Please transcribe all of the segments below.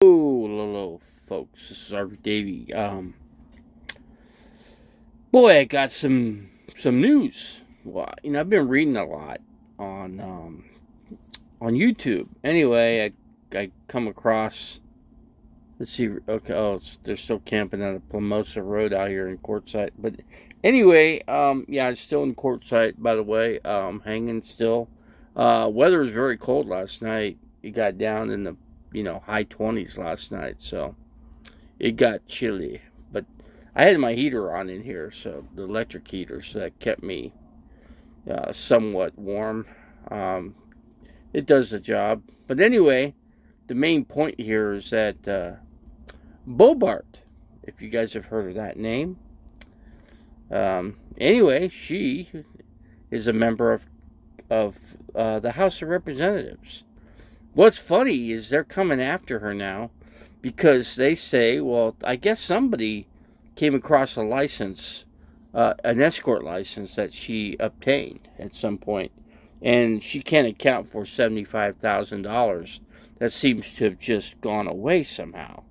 Hello, folks. This is Harvey Davey. Boy, I got some news. Well, I've been reading a lot on YouTube. Anyway, I come across. Let's see. Okay, they're still camping on a Plamosa Road out here in Quartzsite. But anyway, yeah, it's still in Quartzsite. By the way, hanging still. Weather was very cold last night. It got down in the high 20s last night, so it got chilly. But I had my heater on in here, so the electric heater, so that kept me somewhat warm. It does the job. But anyway, the main point here is that Bobart, if you guys have heard of that name, anyway, she is a member of the House of Representatives. What's funny is they're coming after her now because they say, well, I guess somebody came across a license, an escort license that she obtained at some point, and she can't account for $75,000. That seems to have just gone away somehow,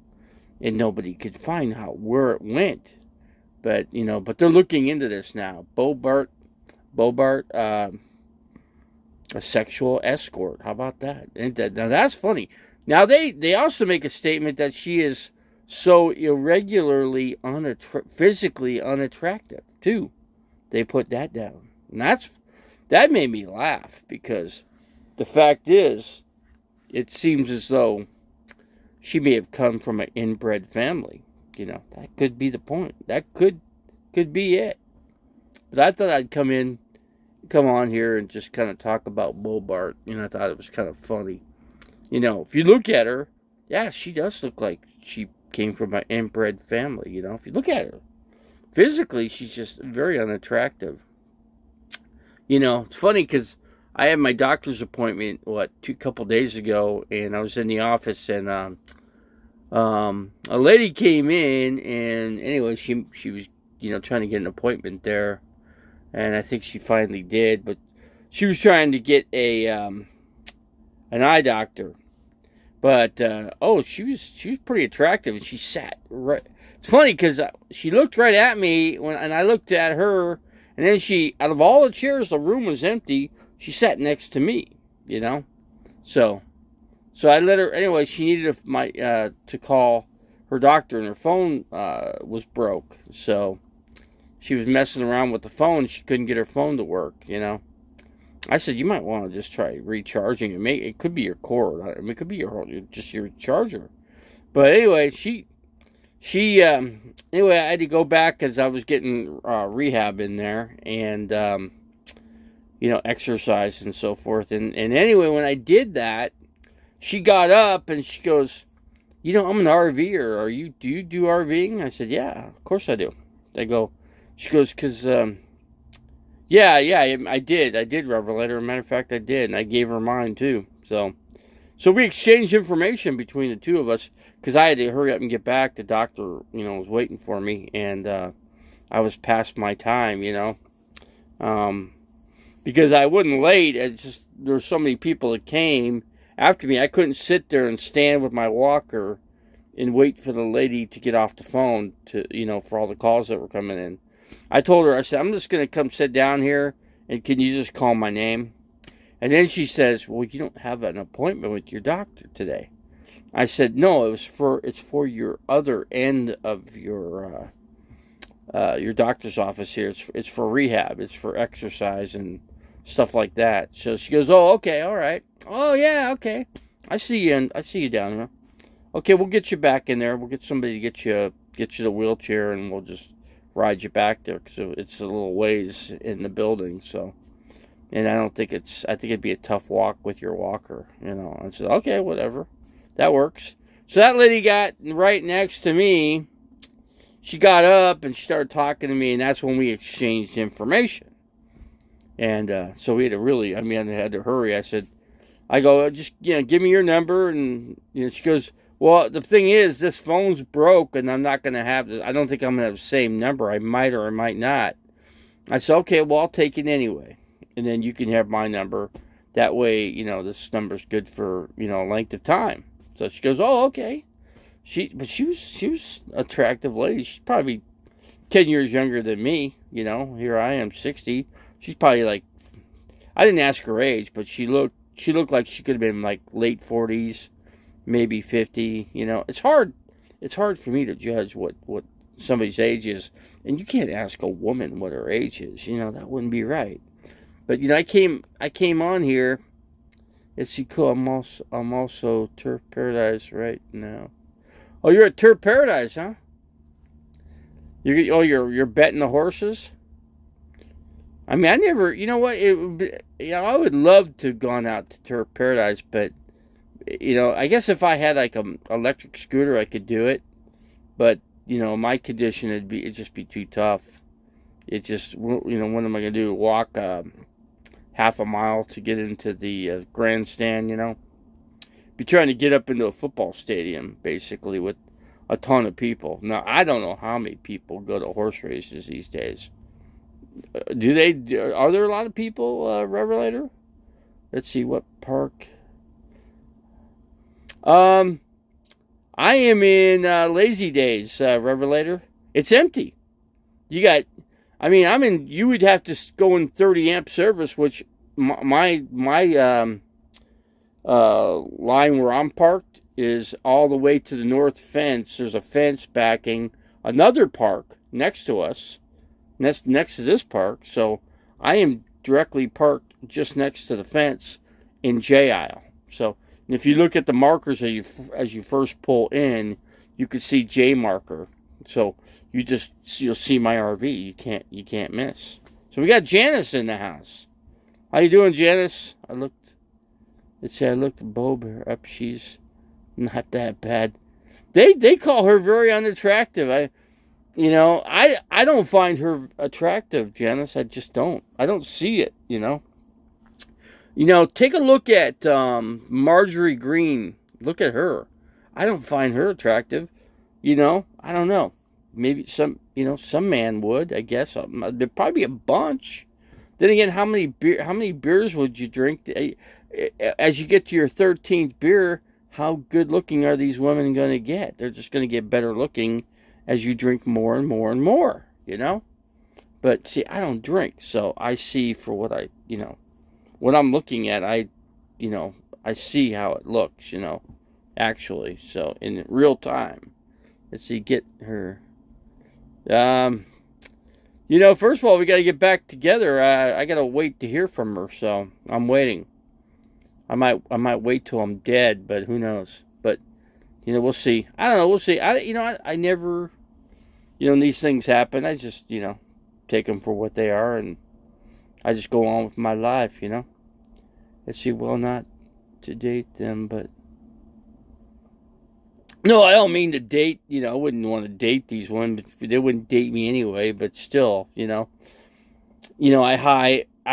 and nobody could find where it went. But they're looking into this now. Bobart, a sexual escort. How about that? Now that's funny. Now they also make a statement that she is so irregularly physically unattractive too. They put that down, and that made me laugh because the fact is, it seems as though she may have come from an inbred family. That could be the point. That could be it. But I thought I'd come on here and just kind of talk about Bobart. I thought it was kind of funny. If you look at her, yeah, she does look like she came from an inbred family. If you look at her physically, she's just very unattractive. It's funny because I had my doctor's appointment a couple days ago, and I was in the office, and a lady came in, and anyway, she was trying to get an appointment there. And I think she finally did, but she was trying to get an eye doctor. But she was pretty attractive, and she sat right. It's funny because she looked right at me and I looked at her, and then out of all the chairs, the room was empty. She sat next to me, So I let her. Anyway, she needed to call her doctor, and her phone was broke, so she was messing around with the phone. She couldn't get her phone to work, I said, you might want to just try recharging it. It could be your cord. It could be your charger. But anyway, anyway, I had to go back because I was getting rehab in there and, exercise and so forth. And anyway, when I did that, she got up and she goes, I'm an RVer. Do you do RVing? I said, yeah, of course I do. She goes, because, yeah, I did. I did, Revelator. As a matter of fact, I did. And I gave her mine, too. So we exchanged information between the two of us because I had to hurry up and get back. The doctor, was waiting for me. And I was past my time, because I wasn't late. It's just there were so many people that came after me. I couldn't sit there and stand with my walker and wait for the lady to get off the phone for all the calls that were coming in. I told her, I said, I'm just going to come sit down here, and can you just call my name? And then she says, well, you don't have an appointment with your doctor today. I said, no, it's for your other end of your doctor's office here. It's for rehab. It's for exercise and stuff like that. So she goes, oh, okay, all right. Oh, yeah, okay. I see you down here. Okay, we'll get you back in there. We'll get somebody to get you the wheelchair, and we'll just ride you back there because it's a little ways in the building. So, and I think it'd be a tough walk with your walker. I said, okay, whatever, that works. So that lady got right next to me. She got up and she started talking to me, and that's when we exchanged information. And so we had to really, I had to hurry. I go, just give me your number, and she goes, well, the thing is, this phone's broke, and I'm not going to have I don't think I'm going to have the same number. I might or I might not. I said, okay, well, I'll take it anyway. And then you can have my number. That way, this number's good for, a length of time. So she goes, oh, okay. She was an attractive lady. She's probably 10 years younger than me. Here I am, 60. She's probably like, I didn't ask her age, but she looked like she could have been like late 40s, maybe 50. It's hard for me to judge what somebody's age is, and you can't ask a woman what her age is. That wouldn't be right. But I came on here. It's cool. I'm also Turf Paradise right now. Oh, you're at Turf Paradise, huh? You're betting the horses. I mean, I never. You know what? I would love to have gone out to Turf Paradise, but I guess if I had like an electric scooter, I could do it. But my condition it'd just be too tough. It just what am I gonna do? Walk half a mile to get into the grandstand? Be trying to get up into a football stadium basically with a ton of people. Now I don't know how many people go to horse races these days. Do they? Are there a lot of people, Revelator? Let's see what park. Um, I am in Lazy Days, Revelator. It's empty. You got. I mean, I'm in. You would have to go in 30 amp service, which my line where I'm parked is all the way to the north fence. There's a fence backing another park next to us. Next to this park, so I am directly parked just next to the fence in J aisle. So if you look at the markers as you first pull in, you can see J marker. So you'll see my RV. You can't miss. So we got Janice in the house. How you doing, Janice? I looked at Bob up. She's not that bad. They call her very unattractive. I don't find her attractive, Janice. I just don't. I don't see it, take a look at Marjorie Green. Look at her. I don't find her attractive. I don't know. Maybe some man would, I guess. There'd probably be a bunch. Then again, how many beers would you drink? As you get to your 13th beer, how good looking are these women going to get? They're just going to get better looking as you drink more and more and more, But see, I don't drink, so I see for what what I'm looking at. I see how it looks, actually. So in real time, let's see, get her. First of all, we got to get back together. I got to wait to hear from her, so I'm waiting. I might wait till I'm dead, but who knows? But we'll see. I don't know. We'll see. I never. These things happen. I just, take them for what they are, and I just go on with my life, Let's see, well, not to date them, but... No, I don't mean to date, I wouldn't want to date these women, but they wouldn't date me anyway, but still, I'd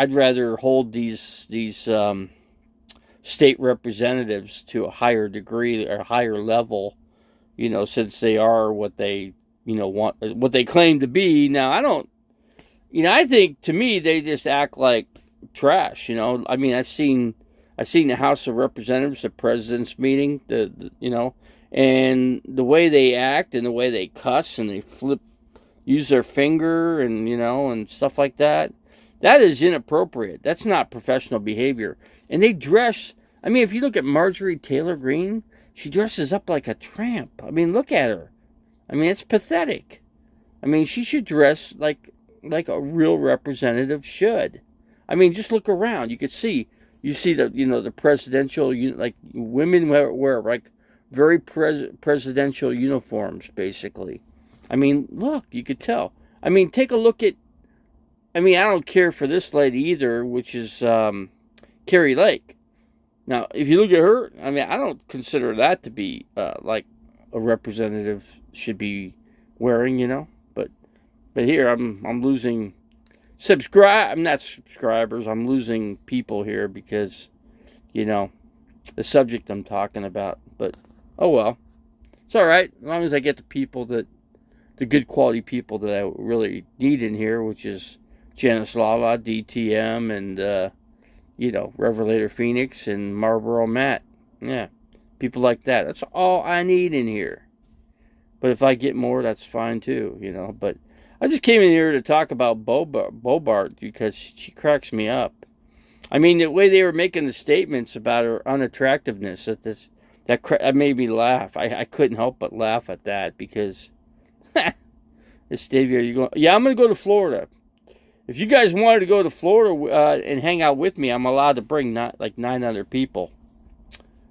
rather hold these state representatives to a higher degree, or higher level, since they are what they what they claim to be. Now, I don't, I think to me they just act like trash. I mean, I've seen the House of Representatives, the president's meeting, and the way they act and the way they cuss and they use their finger and and stuff like that. That is inappropriate. That's not professional behavior. And they dress. I mean, if you look at Marjorie Taylor Greene, she dresses up like a tramp. I mean, look at her. I mean, it's pathetic. I mean, she should dress like a real representative should. I mean, just look around. You see the the presidential, like women wear like very presidential uniforms, basically. I mean, look, you could tell. I mean, take a look at. I mean, I don't care for this lady either, which is Carrie Lake. Now, if you look at her, I mean, I don't consider that to be like a representative should be wearing, But here I'm losing I'm not subscribers. I'm losing people here because, the subject I'm talking about. But oh well, it's all right as long as I get the good quality people that I really need in here, which is Janice Lala, DTM, and Revelator Phoenix and Marlboro Matt. Yeah, people like that. That's all I need in here. But if I get more, that's fine too, you know. But I just came in here to talk about Bobart because she cracks me up. I mean, the way they were making the statements about her unattractiveness, that made me laugh. I couldn't help but laugh at that because, Davey, are you going? Yeah, I'm going to go to Florida. If you guys wanted to go to Florida and hang out with me, I'm allowed to bring like 9 other people.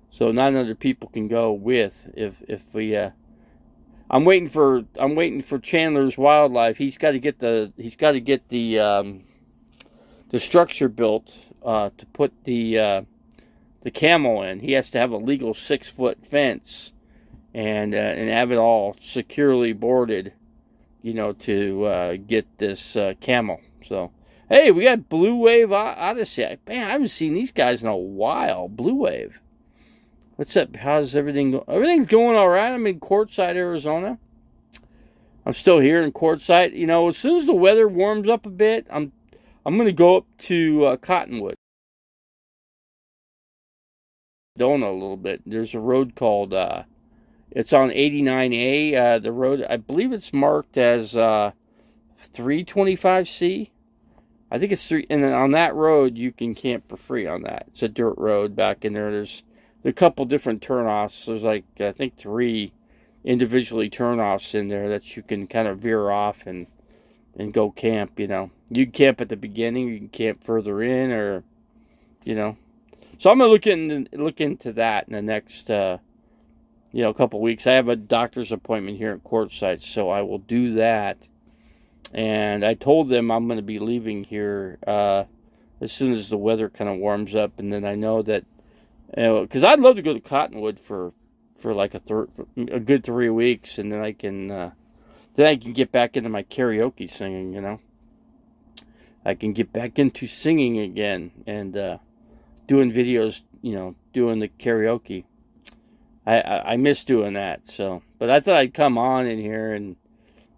So 9 other people can go with if we. I'm waiting for Chandler's Wildlife. He's got to get the structure built to put the camel in. He has to have a legal 6-foot fence and have it all securely boarded, you know, to get this camel. So, hey, we got Blue Wave Odyssey. Man, I haven't seen these guys in a while. Blue Wave. What's up? How's everything going? Everything's going all right. I'm in Quartzsite, Arizona. I'm still here in Quartzsite. You know, as soon as the weather warms up a bit, I'm going to go up to Cottonwood. Dona a little bit. There's a road called, it's on 89A. The road, I believe it's marked as 325C. I think it's 3, and then on that road, you can camp for free on that. It's a dirt road back in there. There's a couple different turnoffs. There's like, I think 3 individually turnoffs in there that you can kind of veer off and go camp, you know. You can camp at the beginning, you can camp further in, or, you know. So I'm going to look into that in the next, you know, couple weeks. I have a doctor's appointment here at Quartzsite, so I will do that. And I told them I'm going to be leaving here as soon as the weather kind of warms up. And then I know that, because I'd love to go to Cottonwood for like a good 3 weeks, and then I can get back into my karaoke singing, you know. I can get back into singing again and doing videos, you know, doing the karaoke. I miss doing that, so. But I thought I'd come on in here and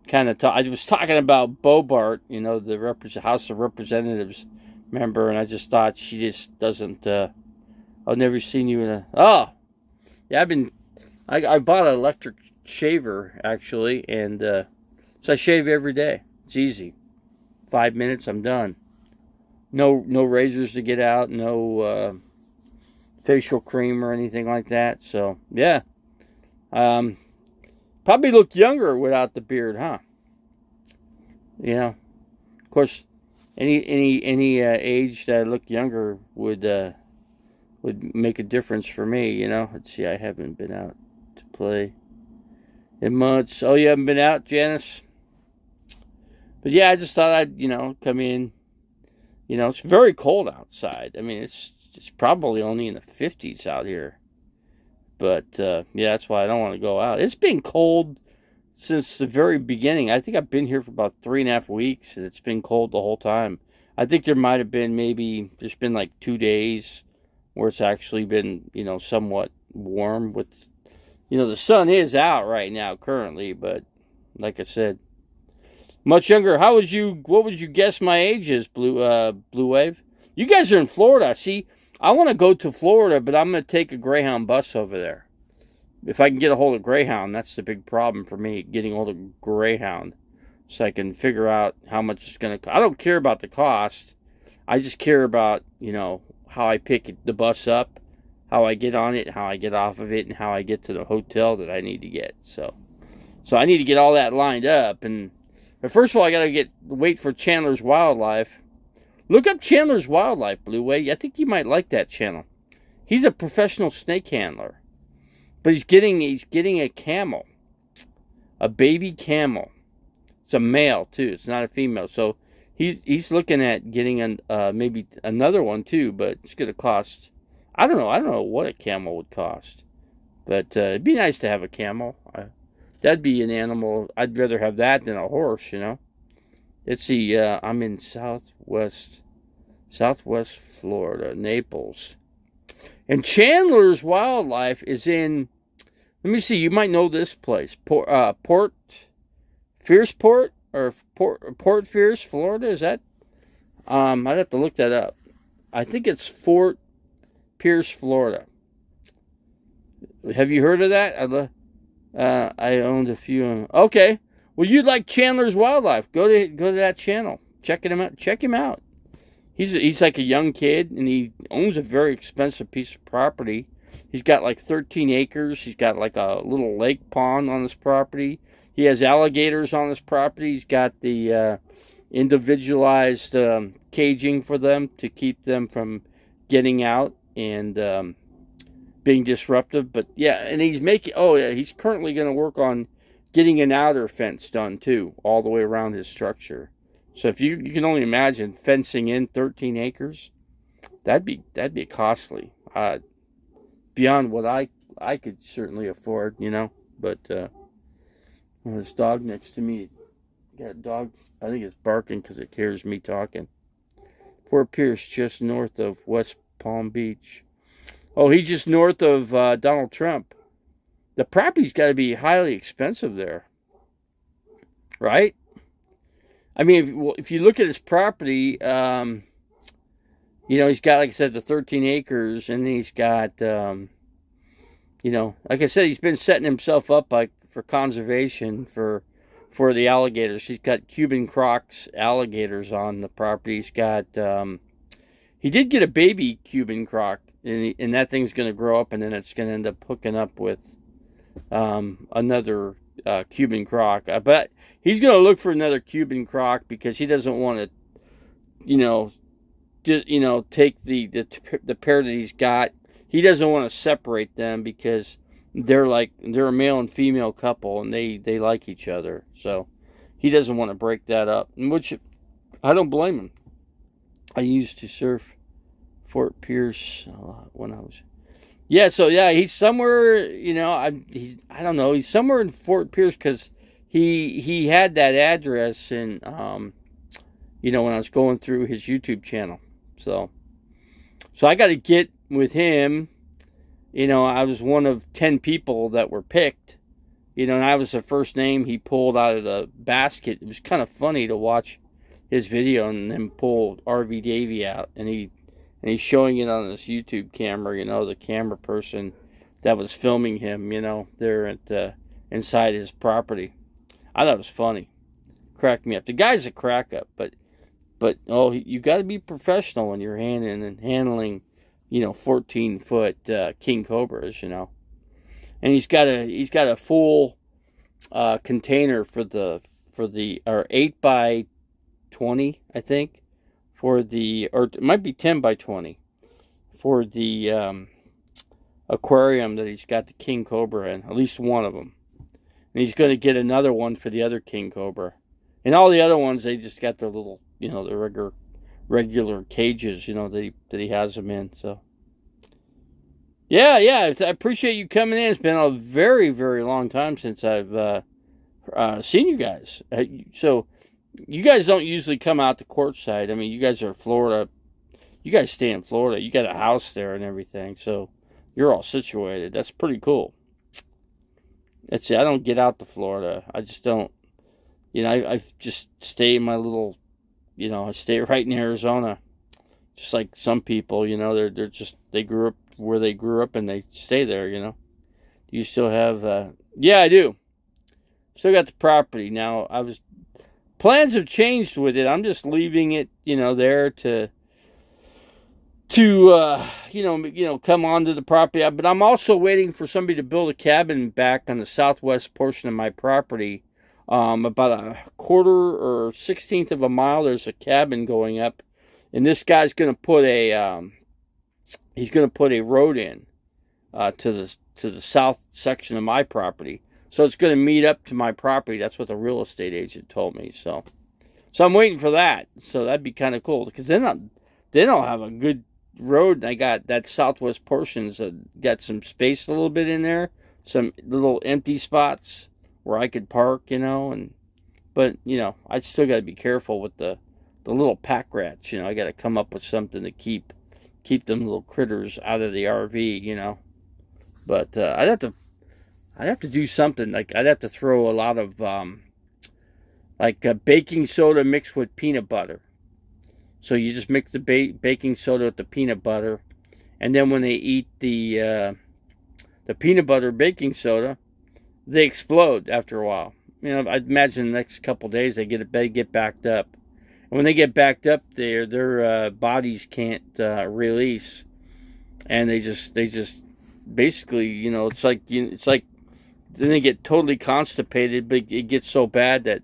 kind of talk. I was talking about Bobart, you know, the House of Representatives member, and I just thought she just doesn't, I've never seen you in a, oh, yeah, I bought an electric shaver, actually, and so I shave every day. It's easy. 5 minutes, I'm done. No razors to get out, no facial cream or anything like that. So yeah, probably look younger without the beard, huh? You know, of course, any age that I look younger would make a difference for me. You know, let's see, I haven't been out to play in months. Oh, you haven't been out, Janice? But yeah, I just thought I'd, you know, come in. You know, it's very cold outside. I mean, it's probably only in the 50s out here. But, yeah, that's why I don't want to go out. It's been cold since the very beginning. I think I've been here for about 3.5 weeks, and it's been cold the whole time. I think there might have been there's been like 2 days where it's actually been, you know, somewhat warm with, you know, the sun is out right now currently, but like I said, much younger. What would you guess my age is, Blue Wave? You guys are in Florida. See, I want to go to Florida, but I'm going to take a Greyhound bus over there. If I can get a hold of Greyhound, that's the big problem for me, getting a hold of Greyhound. So I can figure out how much it's going to cost. I don't care about the cost. I just care about, you know, how I pick the bus up, how I get on it, how I get off of it, and how I get to the hotel that I need to get. So I need to get all that lined up. But first of all, I got to wait for Chandler's Wildlife. Look up Chandler's Wildlife, Blue Way. I think you might like that channel. He's a professional snake handler. But he's getting a camel. A baby camel. It's a male, too. It's not a female. So he's looking at getting maybe another one, too. But it's going to cost, I don't know what a camel would cost. But it'd be nice to have a camel. That'd be an animal. I'd rather have that than a horse, you know. Let's see. I'm in Southwest Florida, Naples. And Chandler's Wildlife is in, let me see, you might know this place. Port Pierce, Florida, is that? I'd have to look that up. I think it's Fort Pierce, Florida. Have you heard of that? I owned a few. Okay. Well, you like Chandler's Wildlife? Go to that channel. Check him out. Check him out. He's like a young kid, and he owns a very expensive piece of property. He's got like 13 acres. He's got like a little lake pond on his property. He has alligators on his property. He's got the individualized caging for them to keep them from getting out and being disruptive. But yeah, and he's making. Oh yeah, he's currently going to work on getting an outer fence done too, all the way around his structure. So if you can only imagine fencing in 13 acres, that'd be costly, beyond what I could certainly afford, you know. But this dog next to me, got a dog. I think it's barking because it hears me talking. Fort Pierce, just north of West Palm Beach. Oh, he's just north of Donald Trump. The property's got to be highly expensive there, right? I mean, if you look at his property, he's got, like I said, the 13 acres, and he's got, like I said, he's been setting himself up for conservation for the alligators. He's got Cuban Crocs alligators on the property. He's got, he did get a baby Cuban Croc, and that thing's going to grow up, and then it's going to end up hooking up with another Cuban Croc. But he's going to look for another Cuban Croc because he doesn't want to, take the pair that he's got. He doesn't want to separate them because they're a male and female couple, and they like each other. So he doesn't want to break that up, which I don't blame him. I used to surf Fort Pierce a lot when I was. Yeah, so yeah, he's somewhere. I don't know. He's somewhere in Fort Pierce because he had that address, and when I was going through his YouTube channel. So I got to get with him. I was one of 10 people that were picked. And I was the first name he pulled out of the basket. It was kind of funny to watch his video and then pull RV Davey out, and he's showing it on his YouTube camera. The camera person that was filming him. There at inside his property. I thought it was funny. Cracked me up. The guy's a crack up, but you got to be professional when you're handling 14-foot king cobras. And he's got a full container for the or 8x20, I think, or it might be 10x20 for the aquarium that he's got the king cobra in, at least one of them. And he's going to get another one for the other king cobra. And all the other ones, they just got their little, the regular cages, that he has them in. So, yeah, I appreciate you coming in. It's been a very, very long time since I've seen you guys. So, you guys don't usually come out to courtside. I mean, you guys are Florida. You guys stay in Florida. You got a house there and everything. So, you're all situated. That's pretty cool. That's it. I don't get out to Florida. I just don't. I just stay in my little, I stay right in Arizona. Just like some people, they grew up where they grew up and they stay there, Do you still have, yeah, I do. Still got the property. Now, plans have changed with it. I'm just leaving it, there to come onto the property. But I'm also waiting for somebody to build a cabin back on the southwest portion of my property. About a quarter or 16th of a mile, there's a cabin going up, and this guy's going to put a road in to the south section of my property. So it's going to meet up to my property. That's what the real estate agent told me. So I'm waiting for that. So that'd be kind of cool because they don't have a good road. I got that southwest portion's got some space a little bit in there, some little empty spots where I could park, but I still got to be careful with the little pack rats. I got to come up with something to keep them little critters out of the RV. But I'd have to do something like I'd have to throw a lot of baking soda mixed with peanut butter. So you just mix the baking soda with the peanut butter, and then when they eat the peanut butter baking soda, they explode after a while. I imagine the next couple of days they get backed up. And when they get backed up, their bodies can't release, and they just basically, it's like then they get totally constipated, but it gets so bad that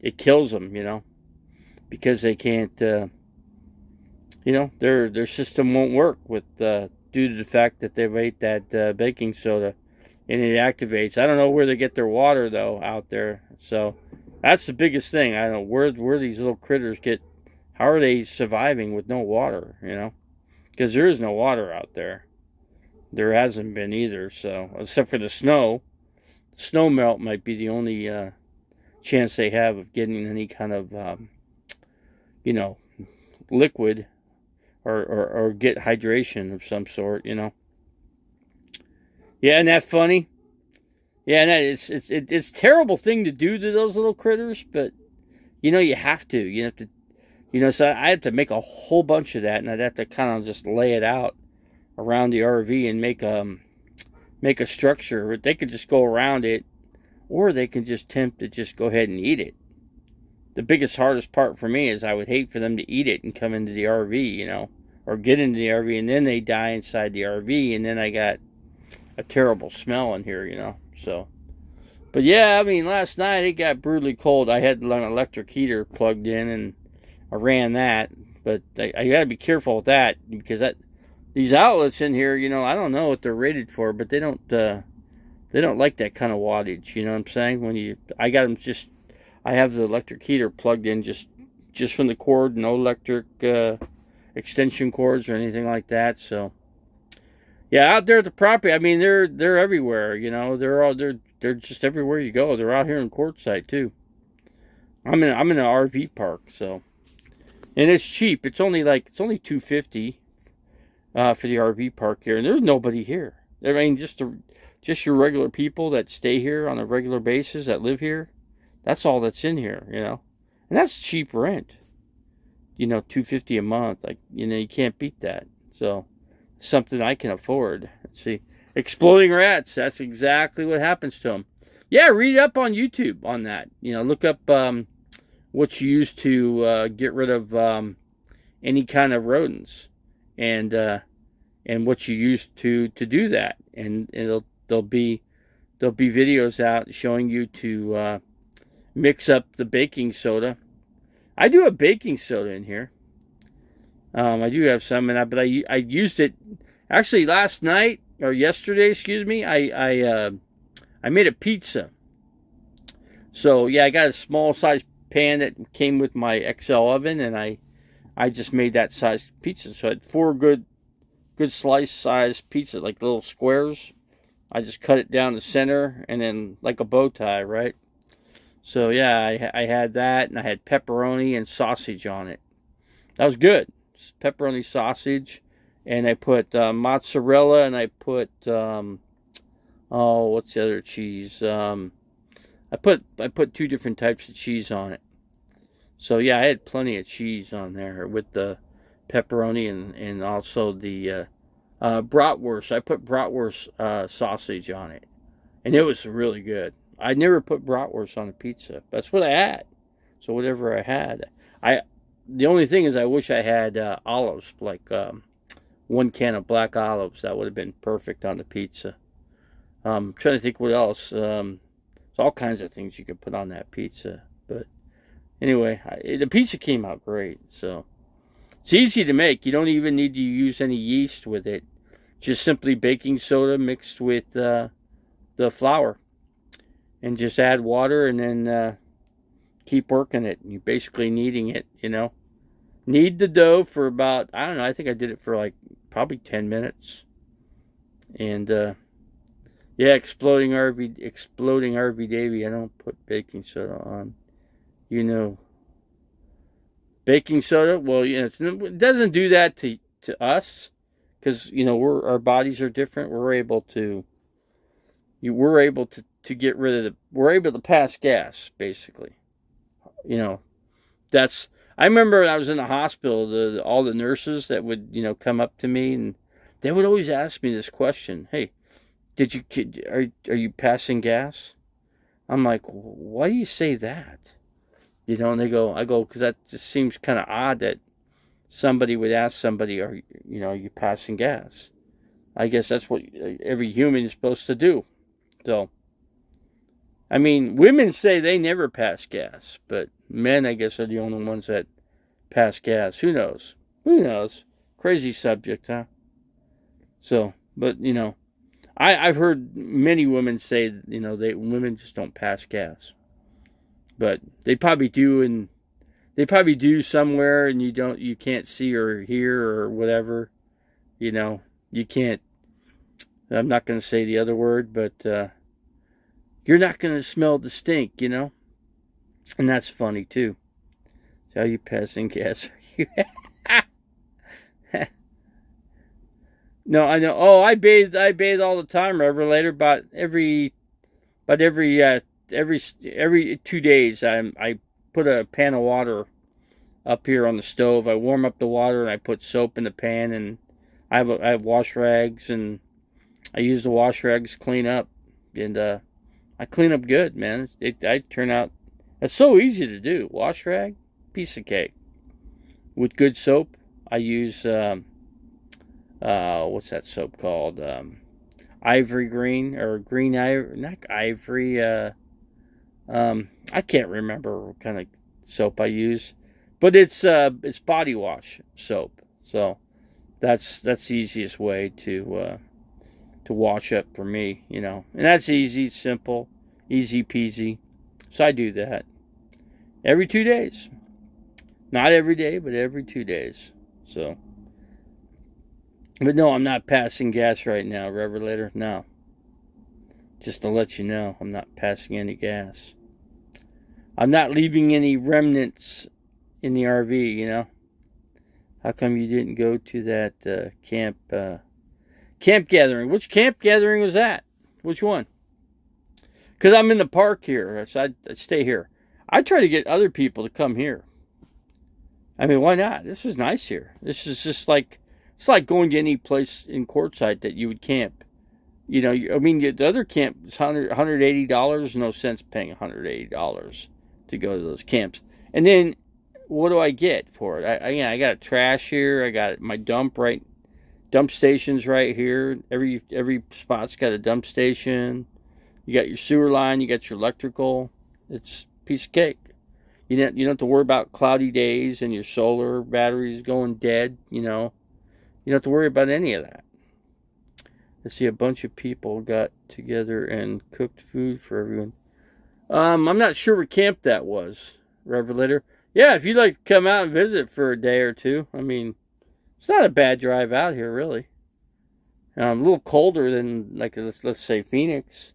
it kills them, because they can't, their system won't work with due to the fact that they've ate that baking soda, and it activates. I don't know where they get their water though out there, so that's the biggest thing. I don't know where these little critters get. How are they surviving with no water? Because there is no water out there. There hasn't been either. So except for the snow melt might be the only chance they have of getting any kind of liquid or get hydration of some sort. Yeah, isn't that funny? Yeah, and it's a terrible thing to do to those little critters, but you have to. You have to. So I had to make a whole bunch of that, and I'd have to kind of just lay it out around the RV and make a structure. They could just go around it, or they can just attempt to just go ahead and eat it. The biggest, hardest part for me is I would hate for them to eat it and come into the RV, or get into the RV, and then they die inside the RV, and then I got a terrible smell in here, So, but yeah, I mean, last night it got brutally cold. I had an electric heater plugged in, and I ran that, but I got to be careful with that, because these outlets in here, I don't know what they're rated for, but they don't like that kind of wattage. You know what I'm saying? I got them I have the electric heater plugged in just from the cord, no electric extension cords or anything like that. So yeah, out there at the property, I mean, they're everywhere. They're just everywhere you go. They're out here in Quartzsite too. I'm in an RV park, so. And it's cheap. It's only $250 for the RV park here, and there's nobody here. I mean, just your regular people that stay here on a regular basis that live here. That's all that's in here, and that's cheap rent. $250 a month. You can't beat that. So, something I can afford. Let's see, exploding rats. That's exactly what happens to them. Yeah, read up on YouTube on that. Look up. What you use to get rid of any kind of rodents, and what you use to do that, and there'll be videos out showing you to mix up the baking soda. I do have baking soda in here. I do have some, but I used it actually last night or yesterday. Excuse me. I made a pizza. So yeah, I got a small size pan that came with my XL oven, and I just made that size pizza. So I had 4 good slice size pizza, like little squares. I just cut it down the center, and then like a bow tie, right? So yeah, I had that, and I had pepperoni and sausage on it. That was good. Pepperoni, sausage, and I put mozzarella, and I put what's the other cheese? I put 2 different types of cheese on it. So yeah, I had plenty of cheese on there with the pepperoni and also the bratwurst. I put bratwurst sausage on it, and it was really good. I never put bratwurst on a pizza. That's what I had. So whatever I had, the only thing is I wish I had olives, like 1 can of black olives. That would have been perfect on the pizza. I'm trying to think what else. There's all kinds of things you could put on that pizza. But anyway, the pizza came out great. So it's easy to make. You don't even need to use any yeast with it. Just simply baking soda mixed with the flour. And just add water, and then keep working it. You're basically kneading it, Knead the dough for about, I don't know, I think I did it for like probably 10 minutes. And yeah, exploding RV Davy. I don't put baking soda on. Baking soda. Well, it doesn't do that to us, because our bodies are different. We're able to get rid of we're able to pass gas, basically. I remember when I was in the hospital, all the nurses that would come up to me, and they would always ask me this question: hey, are you passing gas? I'm like, why do you say that? And I go, because that just seems kind of odd that somebody would ask somebody, are you passing gas? I guess that's what every human is supposed to do. So, I mean, women say they never pass gas, but men, I guess, are the only ones that pass gas. Who knows? Who knows? Crazy subject, huh? So, but I've heard many women say, women just don't pass gas, but they probably do, and they probably do somewhere, and you can't see or hear or whatever. You can't. I'm not going to say the other word, but you're not going to smell the stink, and that's funny too. How you passing gas? No, I know. Oh, I bathe all the time. Revelator, about every 2 days, I put a pan of water up here on the stove. I warm up the water and I put soap in the pan, and I have wash rags, and I use the wash rags to clean up, and I clean up good, man. I turn out. It's so easy to do. Wash rag, piece of cake. With good soap, I use what's that soap called? Ivory green or green ivory, not ivory. I can't remember what kind of soap I use, but it's body wash soap. So that's the easiest way to wash up for me, and that's easy, simple, easy peasy. So I do that every 2 days. Not every day, but every 2 days. So, but no, I'm not passing gas right now, Revelator. No. Just to let you know, I'm not passing any gas. I'm not leaving any remnants in the RV, How come you didn't go to that camp gathering? Which camp gathering was that? Which one? Because I'm in the park here, so I stay here. I try to get other people to come here. I mean, why not? This is nice here. This is just like, it's like going to any place in Quartzsite that you would camp. I mean, the other camp is $180, no sense paying $180 to go to those camps. And then, what do I get for it? I got a trash here. I got my dump station's right here. Every spot's got a dump station. You got your sewer line. You got your electrical. It's a piece of cake. You don't have to worry about cloudy days and your solar batteries going dead, You don't have to worry about any of that. I see a bunch of people got together and cooked food for everyone. I'm not sure what camp that was, Revelator. Yeah, if you'd like to come out and visit for a day or two, I mean, it's not a bad drive out here, really. A little colder than, like, let's say Phoenix.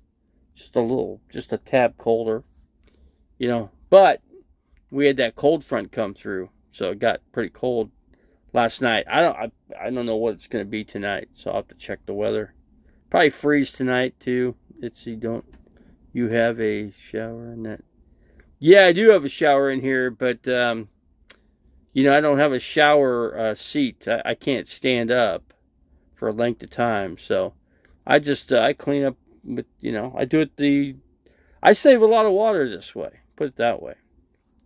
Just a tad colder, But we had that cold front come through, so it got pretty cold last night. I don't know what it's going to be tonight, so I'll have to check the weather. Probably freeze tonight too. Let's see. Don't you have a shower in that? Yeah, I do have a shower in here, but I don't have a shower seat. I can't stand up for a length of time, so I just I clean up with I do it I save a lot of water this way. Put it that way.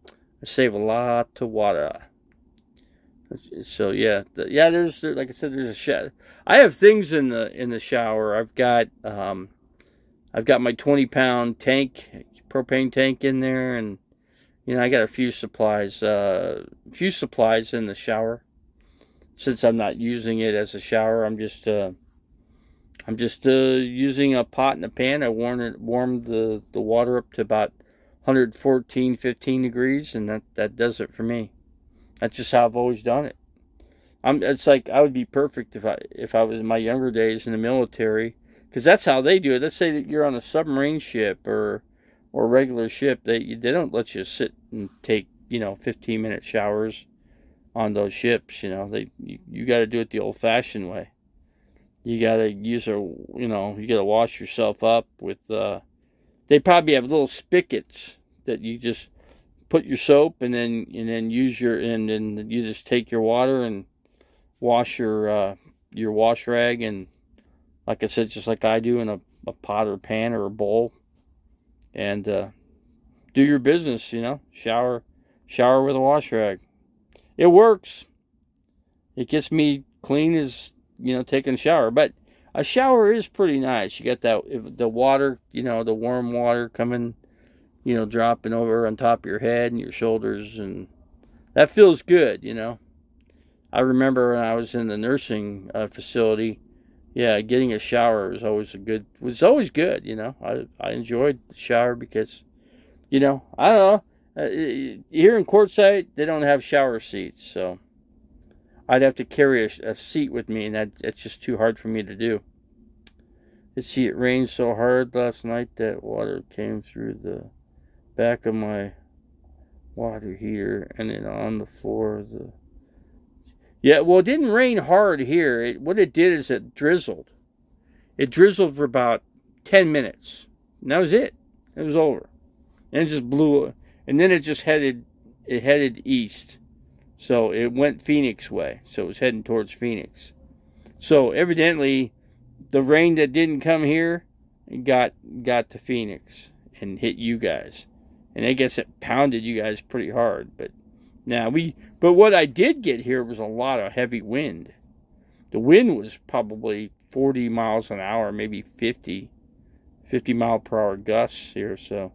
I save a lot of water. So yeah, there's like I said, there's a shower. I have things in the shower. I've got my 20-pound tank, propane tank in there, and I got a few supplies in the shower. Since I'm not using it as a shower, I'm just using a pot and a pan. I warmed the water up to about 114, 15 degrees, and that does it for me. That's just how I've always done it. It's like I would be perfect if I was in my younger days in the military, because that's how they do it. Let's say that you're on a submarine ship or a regular ship. They don't let you sit and take 15-minute showers on those ships. You got to do it the old-fashioned way. You got to you got to wash yourself up with. They probably have little spigots that you just put your soap and then use and then you just take your water and wash your wash rag and like I said, just like I do, in a pot or pan or a bowl, and do your business. Shower with a wash rag. It works. It gets me clean as taking a shower. But a shower is pretty nice. You get the water, the warm water coming, dropping over on top of your head and your shoulders, and that feels good. I remember when I was in the nursing facility. Yeah, getting a shower was always good. I enjoyed the shower because, I don't know. Here in Quartzsite, they don't have shower seats, so I'd have to carry a seat with me, and that's just too hard for me to do. Let's see, it rained so hard last night that water came through the back of my water heater and then on the floor of the... Yeah, well, it didn't rain hard here. What it did is it drizzled. It drizzled for about 10 minutes. And that was it. It was over. And it just blew. And then it just headed east. So it went Phoenix way. So it was heading towards Phoenix. So evidently, the rain that didn't come here got to Phoenix and hit you guys. And I guess it pounded you guys pretty hard. But what I did get here was a lot of heavy wind. The wind was probably 40 miles an hour, maybe 50 mile per hour gusts here. So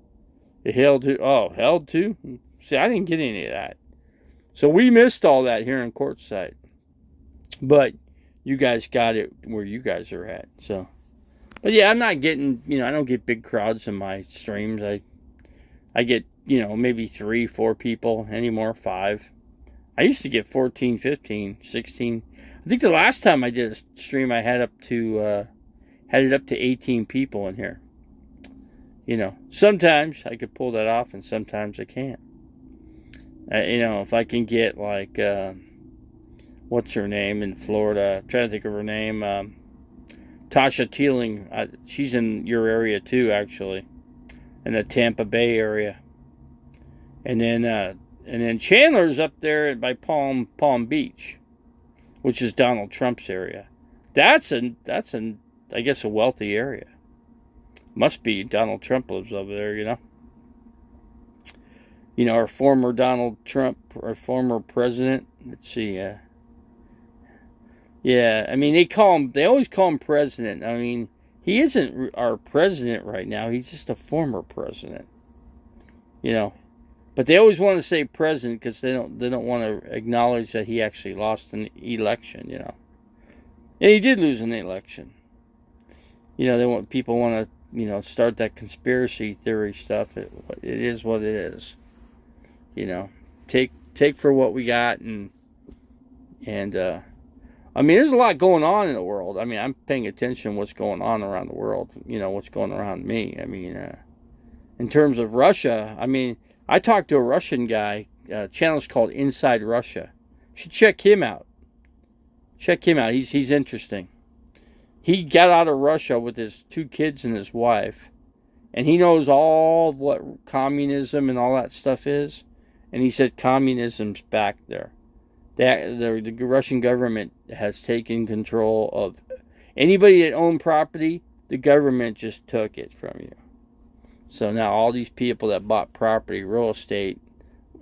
it held to. See, I didn't get any of that. So we missed all that here in Quartzsite. But you guys got it where you guys are at. So, but yeah, I'm not getting, I don't get big crowds in my streams. I get, maybe 3-4 people anymore, 5. I used to get 14, 15, 16. I think the last time I did a stream, I had it up to 18 people in here. Sometimes I could pull that off, and sometimes I can't. If I can get like, what's her name in Florida? I'm trying to think of her name. Tasha Teeling. She's in your area too, actually, in the Tampa Bay area. And then Chandler's up there by Palm Beach, which is Donald Trump's area. That's I guess a wealthy area. Must be. Donald Trump lives over there, our former Donald Trump, our former president. Let's see. Yeah, I mean, they always call him president. I mean, he isn't our president right now. He's just a former president. But they always want to say president because they don't want to acknowledge that he actually lost an election, And he did lose an election. People want to, start that conspiracy theory stuff. It is what it is. Take for what we got, and I mean, there's a lot going on in the world. I mean, I'm paying attention to what's going on around the world. What's going around me. I mean, in terms of Russia, I mean, I talked to a Russian guy. Channel's called Inside Russia. You should check him out. He's interesting. He got out of Russia with his 2 kids and his wife, and he knows all what communism and all that stuff is. And he said communism's back there. The Russian government has taken control of anybody that owned property. The government just took it from you. So now all these people that bought property, real estate,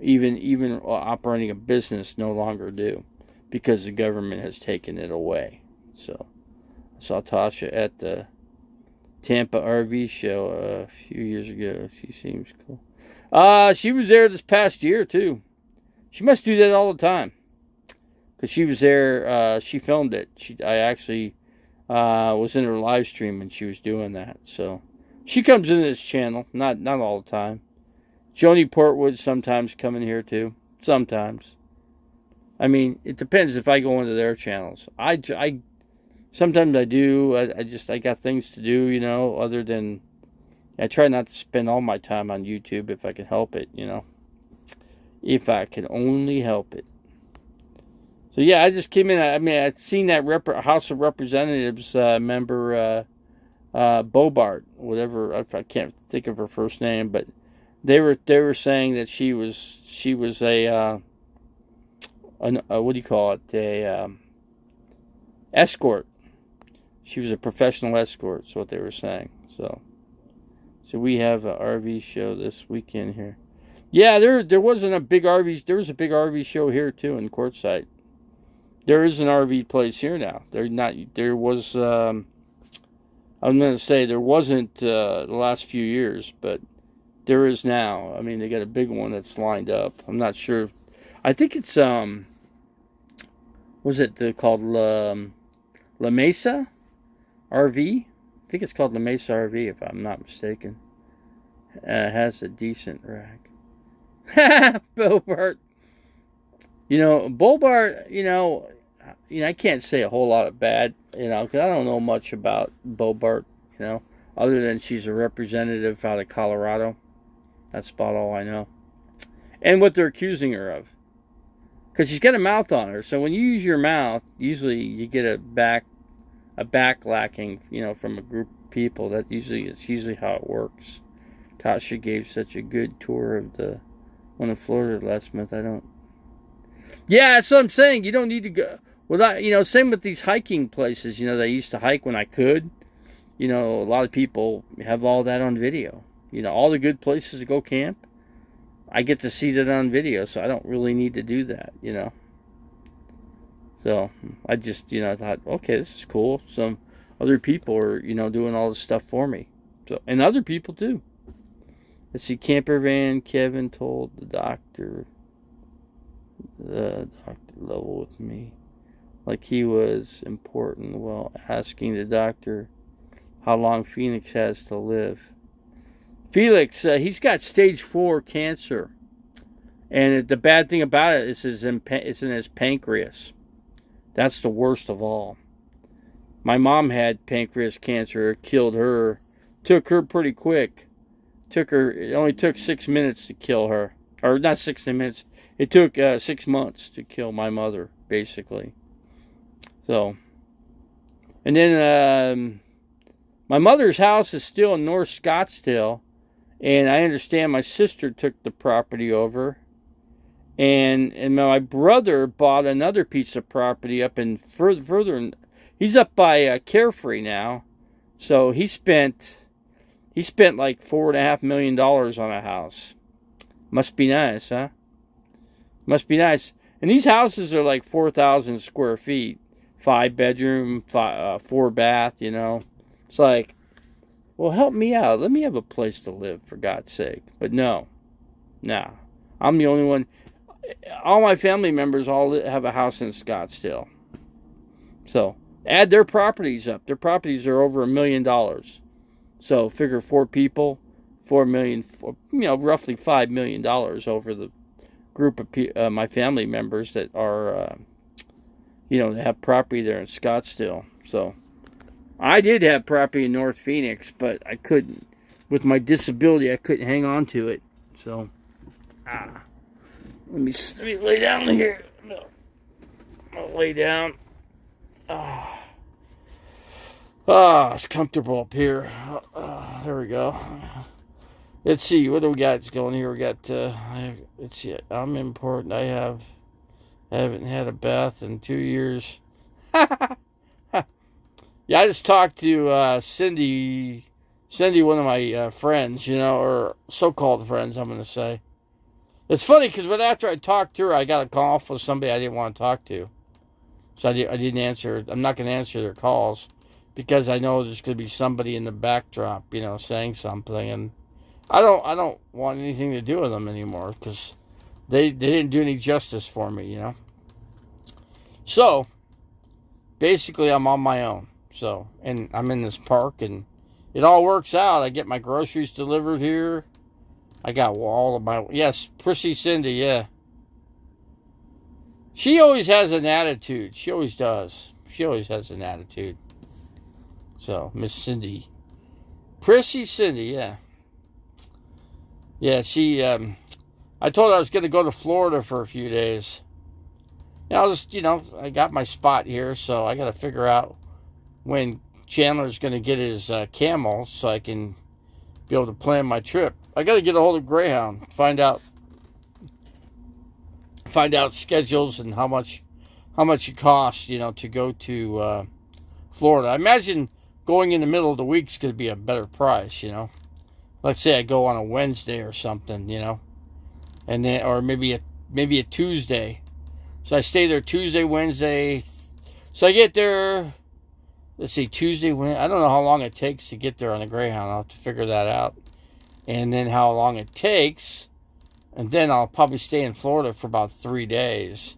even operating a business, no longer do, because the government has taken it away. So I saw Tasha at the Tampa RV show a few years ago. She seems cool. She was there this past year too. She must do that all the time, because she was there. She filmed it. I actually was in her live stream when she was doing that. So she comes into this channel, not all the time. Joni Portwood sometimes come in here too. Sometimes. I mean, it depends if I go into their channels. I sometimes I do. I got things to do, other than, I try not to spend all my time on YouTube if I can help it, If I can only help it. So yeah, I just came in. I mean, I'd seen that House of Representatives member, Bobart, whatever. I can't think of her first name, but they were saying that she was a what do you call it? A escort. She was a professional escort, is what they were saying. So we have an RV show this weekend here. Yeah, there wasn't a big RV. There was a big RV show here too in Quartzsite. There is an RV place here now. There was. I'm going to say there wasn't the last few years, but there is now. I mean, they got a big one that's lined up. I'm not sure. I think it's was it called La Mesa RV? I think it's called La Mesa RV, if I'm not mistaken. It has a decent rack. Bobart. Bobart, I can't say a whole lot of bad, because I don't know much about Bobart, other than she's a representative out of Colorado. That's about all I know. And what they're accusing her of. Because she's got a mouth on her. So when you use your mouth, usually you get a backlacking, from a group of people. It's usually how it works. Tasha gave such a good tour of the one in Florida last month. Yeah, that's what I'm saying. You don't need to go. Well, same with these hiking places. They used to hike when I could. A lot of people have all that on video. All the good places to go camp. I get to see that on video, so I don't really need to do that, So I just, thought, okay, this is cool. Some other people are, doing all this stuff for me. So, and other people too. Let's see, camper van. Kevin told the doctor level with me, like he was important while asking the doctor how long Phoenix has to live. Felix, he's got stage 4 cancer, and the bad thing about it is it's in his pancreas. That's the worst of all. My mom had pancreas cancer. It killed her. Took her pretty quick. It only took 6 minutes to kill her. Or not 60 minutes. It took 6 months to kill my mother, basically. So, and then my mother's house is still in North Scottsdale, and I understand my sister took the property over, and my brother bought another piece of property up in further. He's up by Carefree now, so he spent like $4.5 million on a house. Must be nice, huh? Must be nice. And these houses are like 4,000 square feet. 5 bedroom, 4 bath, It's like, well, help me out. Let me have a place to live, for God's sake. But no. I'm the only one. All my family members all have a house in Scottsdale. So, add their properties up. Their properties are over $1 million. So, figure 4 people, $4 million, roughly $5 million over the group of my family members that are, they have property there in Scottsdale. So, I did have property in North Phoenix, but I couldn't. With my disability, I couldn't hang on to it. So, let me lay down here. No. I'll lay down. It's comfortable up here. There we go. Let's see, what do we got going here? We got, let's see, I'm important. I haven't had a bath in 2 years. Yeah, I just talked to Cindy, one of my friends, or so-called friends, I'm going to say. It's funny because after I talked to her, I got a call from somebody I didn't want to talk to. So I didn't answer. I'm not going to answer their calls because I know there's going to be somebody in the backdrop, saying something. And I don't want anything to do with them anymore because they didn't do any justice for me, So, basically, I'm on my own. So, and I'm in this park, and it all works out. I get my groceries delivered here. I got all of my... Yes, Prissy Cindy, yeah. She always has an attitude. She always does. She always has an attitude. So, Miss Cindy. Prissy Cindy, yeah. Yeah, she... I told her I was going to go to Florida for a few days. And I'll just, I got my spot here, so I got to figure out when Chandler's going to get his camel so I can be able to plan my trip. I got to get a hold of Greyhound, find out schedules and how much it costs, to go to Florida. I imagine going in the middle of the week is going to be a better price, you know. Let's say I go on a Wednesday or something, you know, and then or maybe a Tuesday. So I stay there Tuesday, Wednesday. So I get there. Let's see, Tuesday. I don't know how long it takes to get there on the Greyhound. I'll have to figure that out, and then how long it takes, and then I'll probably stay in Florida for about 3 days,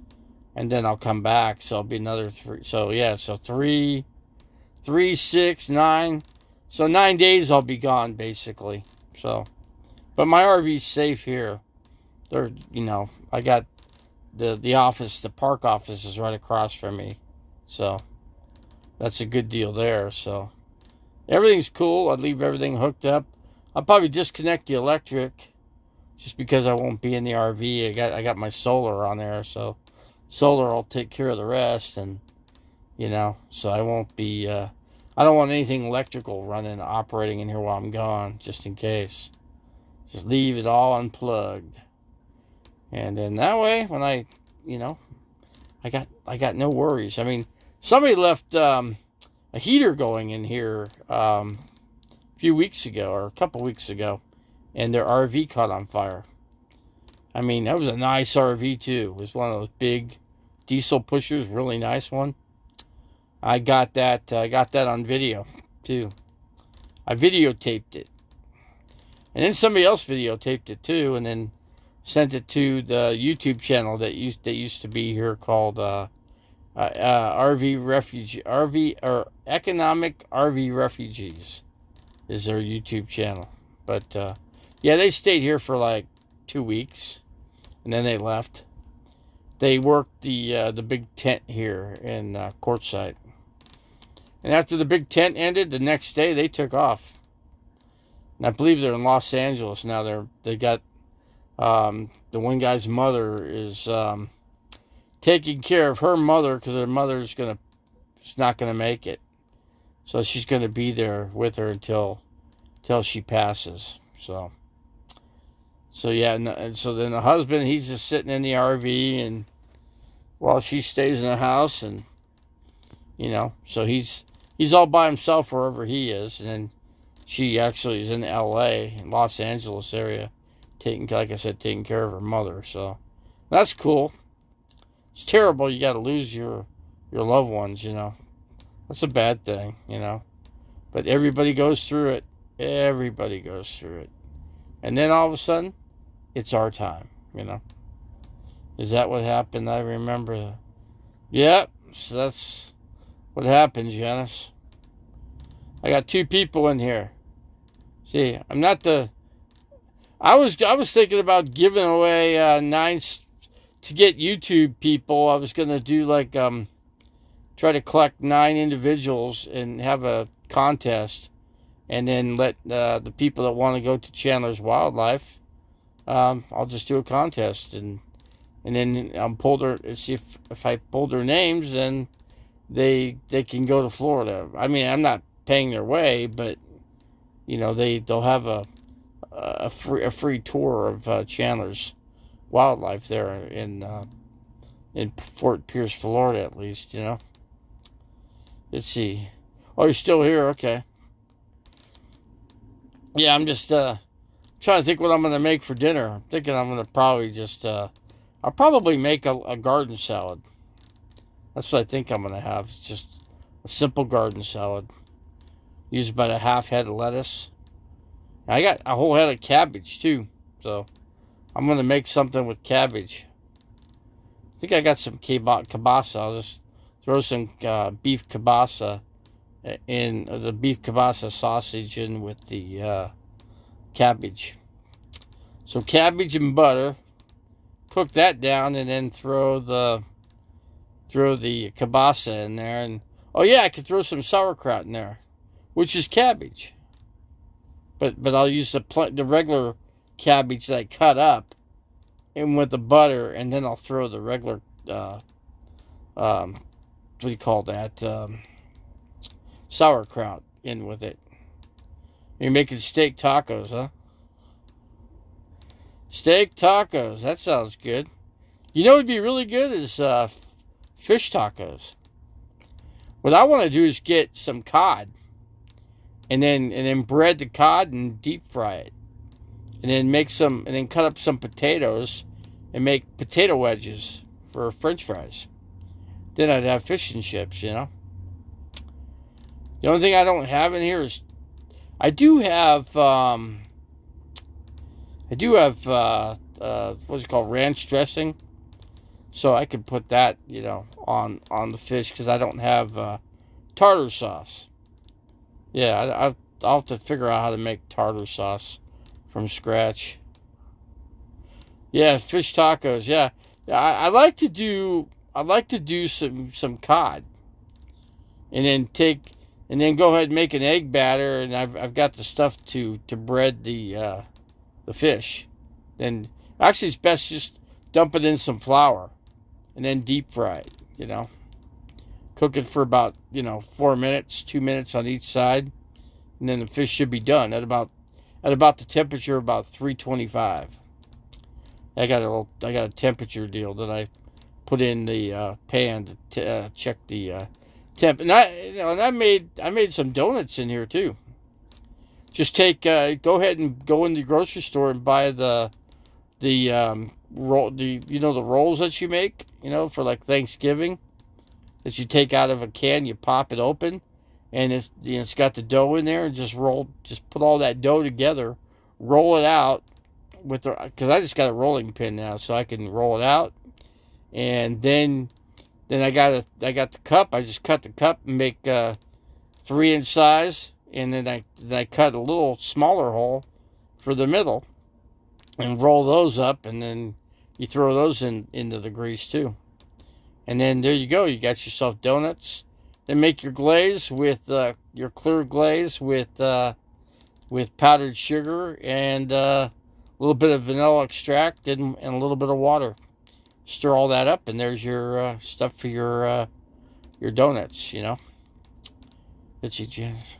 and then I'll come back. So it'll be another 3. So yeah, so 3, 6, 9. So 9 days I'll be gone basically. So, but my RV's safe here. They're, you know, I got the office, the park office is right across from me. So that's a good deal there. So everything's cool. I'd leave everything hooked up. I'll probably disconnect the electric just because I won't be in the RV. I got my solar on there, so solar will take care of the rest, and you know, so I won't be I don't want anything electrical running, operating in here while I'm gone, just in case. Just leave it all unplugged. And then that way, when I, you know, I got no worries. I mean, somebody left a heater going in here a few weeks ago, or a couple weeks ago, and their RV caught on fire. I mean, that was a nice RV too. It was one of those big diesel pushers, really nice one. I got that on video too. I videotaped it, and then somebody else videotaped it too, and then sent it to the YouTube channel that used to be here called Economic RV Refugees is their YouTube channel. But yeah, they stayed here for like 2 weeks, and then they left. They worked the big tent here in Quartzsite. And after the big tent ended, the next day they took off. And I believe they're in Los Angeles now. They got the one guy's mother is taking care of her mother because her mother's not gonna make it. So she's gonna be there with her until she passes. So yeah, and so then the husband, he's just sitting in the RV, and while she stays in the house, and you know, so he's all by himself wherever he is, and then she actually is in L.A., in Los Angeles area, like I said, taking care of her mother. So that's cool. It's terrible. You got to lose your loved ones. You know, that's a bad thing. You know, but everybody goes through it. Everybody goes through it, and then all of a sudden, it's our time. You know, is that what happened? I remember. Yeah, so that's what happened, Janice. I got 2 people in here. See, I'm not the. I was thinking about giving away 9 to get YouTube people. I was gonna do like try to collect 9 individuals and have a contest, and then let the people that want to go to Chandler's Wildlife. I'll just do a contest, and then I'll pull their, see if I pull their names, then they can go to Florida. I mean, I'm not paying their way, but you know, they'll have a free tour of Chandler's Wildlife there in Fort Pierce, Florida, at least. You know. Let's see. Oh, you're still here? Okay. Yeah, I'm just trying to think what I'm going to make for dinner. I'm thinking I'm going to probably just I'll probably make a garden salad. That's what I think I'm going to have. It's just a simple garden salad. Use about a half head of lettuce. I got a whole head of cabbage too, so I'm going to make something with cabbage. I think I got some kielbasa. I'll just throw some beef kielbasa in, the beef kielbasa sausage in with the cabbage. So cabbage and butter. Cook that down, and then throw the kielbasa in there. And oh yeah, I could throw some sauerkraut in there, which is cabbage. But I'll use the regular cabbage that I cut up, and with the butter, and then I'll throw the regular what do you call that, sauerkraut in with it. You're making steak tacos, huh? Steak tacos, that sounds good. You know what would be really good is fish tacos. What I want to do is get some cod, and then bread the cod and deep fry it, and then cut up some potatoes, and make potato wedges for French fries. Then I'd have fish and chips. The only thing I don't have in here is I do have what's it called, ranch dressing, so I could put that on the fish because I don't have tartar sauce. Yeah, I'll have to figure out how to make tartar sauce from scratch. Yeah, fish tacos. Yeah, I like to do some cod, and then go ahead and make an egg batter, and I've got the stuff to bread the fish. Then actually it's best just dump it in some flour, and then deep fry it. Cook it for about 4 minutes, 2 minutes on each side, and then the fish should be done at about the temperature of about 325. I got a temperature deal that I put in the pan to check the temp, and I made some donuts in here too. Just go ahead and go in the grocery store and buy the rolls that you make for like Thanksgiving, that you take out of a can, you pop it open, and it's got the dough in there, and just put all that dough together, roll it out because I just got a rolling pin now, so I can roll it out, and then I got the cup. I just cut the cup and make 3-inch size, and then I cut a little smaller hole for the middle, and roll those up, and then you throw those into the grease too, and then there you go. You got yourself donuts. Then make your glaze with your clear glaze with powdered sugar and a little bit of vanilla extract and a little bit of water. Stir all that up, and there's your stuff for your donuts. Let's see, Janice.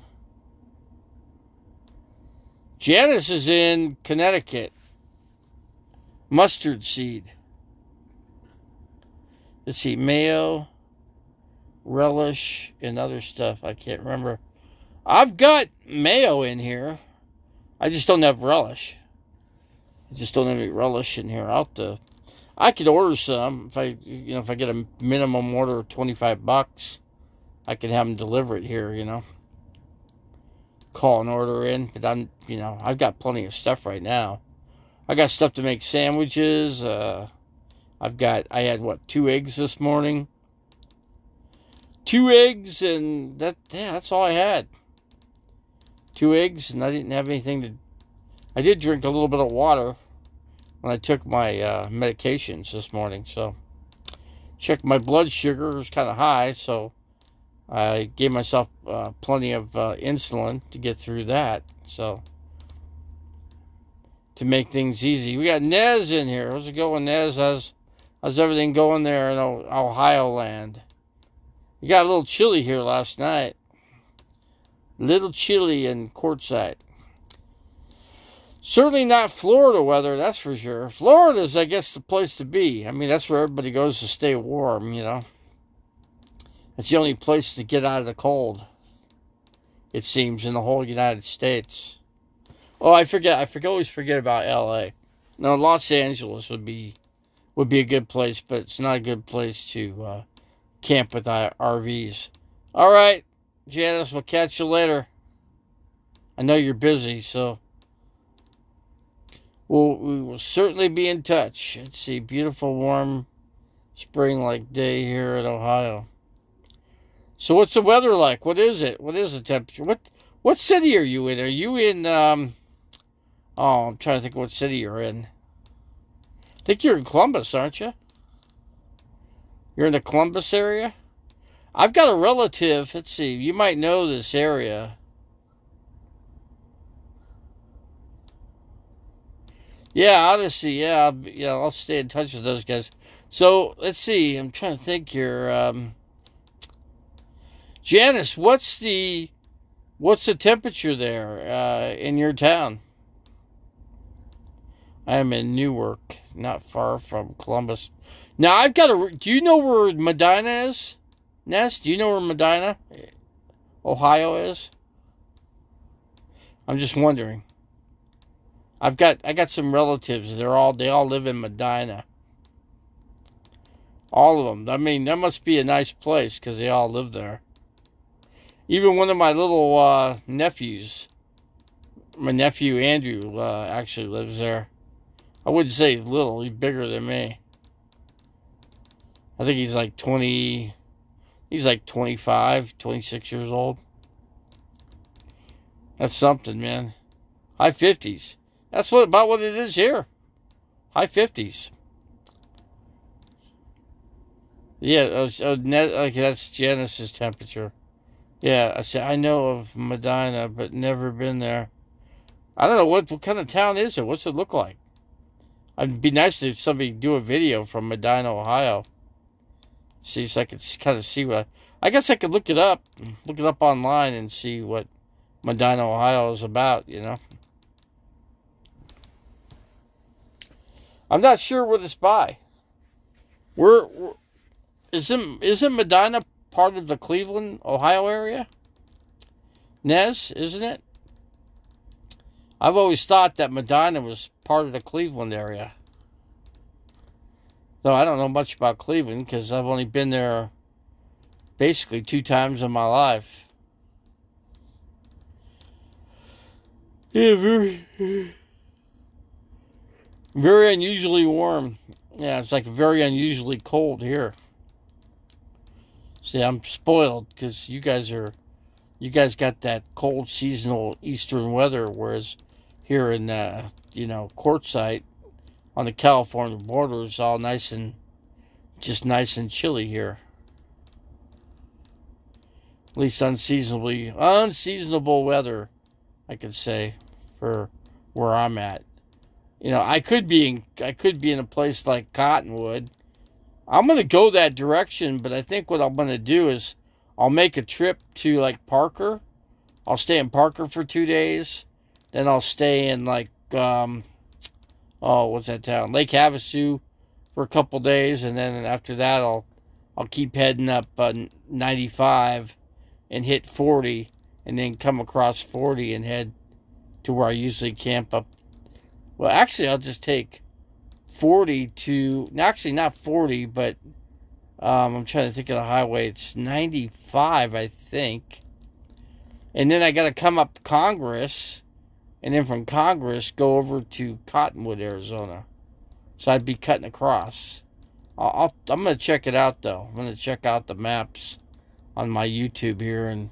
Janice is in Connecticut. Mustard seed. Let's see, mayo, relish, and other stuff. I can't remember. I've got mayo in here. I just don't have relish. I just don't have any relish in here. I could order some if I get a minimum order of $25. I could have them deliver it here. Call an order in, but I've got plenty of stuff right now. I got stuff to make sandwiches. I had 2 eggs this morning. 2 eggs, and that's all I had. 2 eggs, and I didn't have anything I did drink a little bit of water when I took my medications this morning. So, checked my blood sugar. It was kind of high, so I gave myself plenty of insulin to get through that. So, to make things easy. We got Nez in here. How's it going, Nez? How's everything going there in Ohio land? You got a little chilly here last night. Little chilly in Quartzsite. Certainly not Florida weather, that's for sure. Florida's, I guess, the place to be. I mean, that's where everybody goes to stay warm, It's the only place to get out of the cold, it seems, in the whole United States. Oh, I always forget about L.A. No, Los Angeles would be a good place, but it's not a good place to camp with RVs. All right, Janice, we'll catch you later. I know you're busy, so we will certainly be in touch. Let's see, beautiful, warm, spring-like day here in Ohio. So what's the weather like? What is it? What is the temperature? What city are you in? Are you in, I'm trying to think what city you're in. I think you're in Columbus, aren't you? You're in the Columbus area? I've got a relative, let's see, you might know this area. Yeah, Odyssey, yeah, I'll stay in touch with those guys. So, let's see, I'm trying to think here. Janice, what's the temperature there in your town? I am in Newark, not far from Columbus. Now, do you know where Medina is? Ness, do you know where Medina, Ohio is? I'm just wondering. I got some relatives. They all live in Medina. All of them. I mean, that must be a nice place because they all live there. Even one of my little nephews, my nephew Andrew, actually lives there. I wouldn't say he's little. He's bigger than me. I think he's like 20. He's like 25, 26 years old. That's something, man. High 50s. That's about what it is here. High 50s. Yeah, okay, that's Janice's temperature. Yeah, I know of Medina, but never been there. I don't know what kind of town is it. What's it look like? It'd be nice if somebody do a video from Medina, Ohio. See if I could kind of see what. I guess I could look it up online and see what Medina, Ohio is about. You know, I'm not sure what it's by. Isn't Medina part of the Cleveland, Ohio area? Nez, isn't it? I've always thought that Medina was part of the Cleveland area. Though I don't know much about Cleveland because I've only been there basically 2 times in my life. Yeah, very unusually warm. Yeah, it's like very unusually cold here. See, I'm spoiled because you guys got that cold seasonal eastern weather, whereas here in Quartzsite on the California border is all nice and chilly here. At least unseasonable weather, I could say, for where I'm at. You know, I could be in a place like Cottonwood. I'm gonna go that direction, but I think what I'm gonna do is I'll make a trip to like Parker. I'll stay in Parker for 2 days. Then I'll stay in like what's that town? Lake Havasu for a couple days, and then after that I'll keep heading up 95 and hit 40, and then come across 40 and head to where I usually camp up. Well, actually, I'll just take 40 to, actually not 40, but I'm trying to think of the highway. It's 95, I think. And then I got to come up Congress, and then from Congress go over to Cottonwood, Arizona. So I'd be cutting across. I'm going to check it out, though. I'm going to check out the maps on my YouTube here, and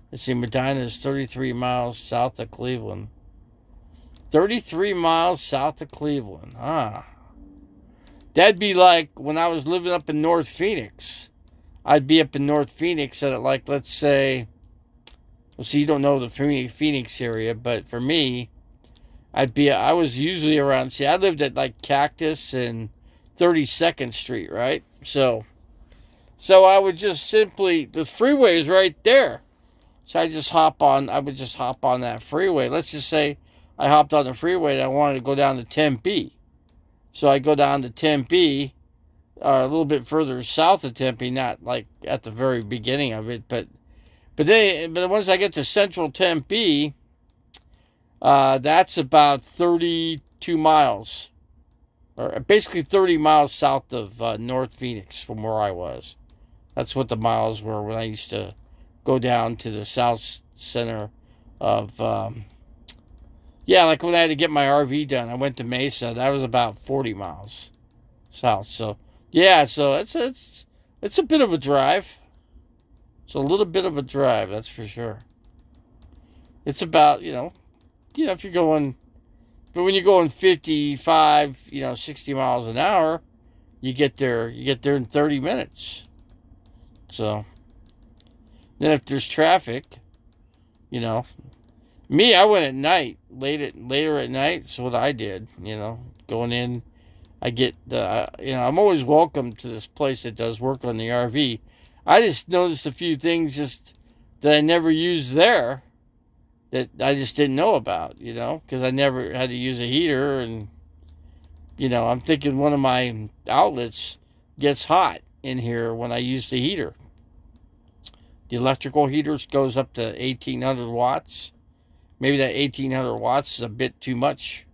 let's see, Medina is 33 miles south of Cleveland. 33 miles south of Cleveland. That'd be like when I was living up in North Phoenix. I'd be up in North Phoenix at like, let's say, you don't know the Phoenix area, but for me, I was usually around, I lived at like Cactus and 32nd Street, right? So I would just simply, the freeway is right there. So I would just hop on that freeway. Let's just say I hopped on the freeway and I wanted to go down to Tempe. So I go down to Tempe, a little bit further south of Tempe, not like at the very beginning of it, but once I get to central Tempe, that's about 32 miles, or basically 30 miles south of North Phoenix from where I was. That's what the miles were when I used to go down to the south center of, like when I had to get my RV done, I went to Mesa. That was about 40 miles south. So, yeah, so it's a bit of a drive. It's a little bit of a drive, that's for sure. It's about, if you're going, but when you're going 55, 60 miles an hour, you get there in 30 minutes. So, then if there's traffic, me, I went at night, later at night. So what I did, going in, I get I'm always welcome to this place that does work on the RV. I just noticed a few things just that I never used there that I just didn't know about, because I never had to use a heater, and I'm thinking one of my outlets gets hot in here when I use the heater. The electrical heaters goes up to 1800 watts. Maybe that 1800 watts is a bit too much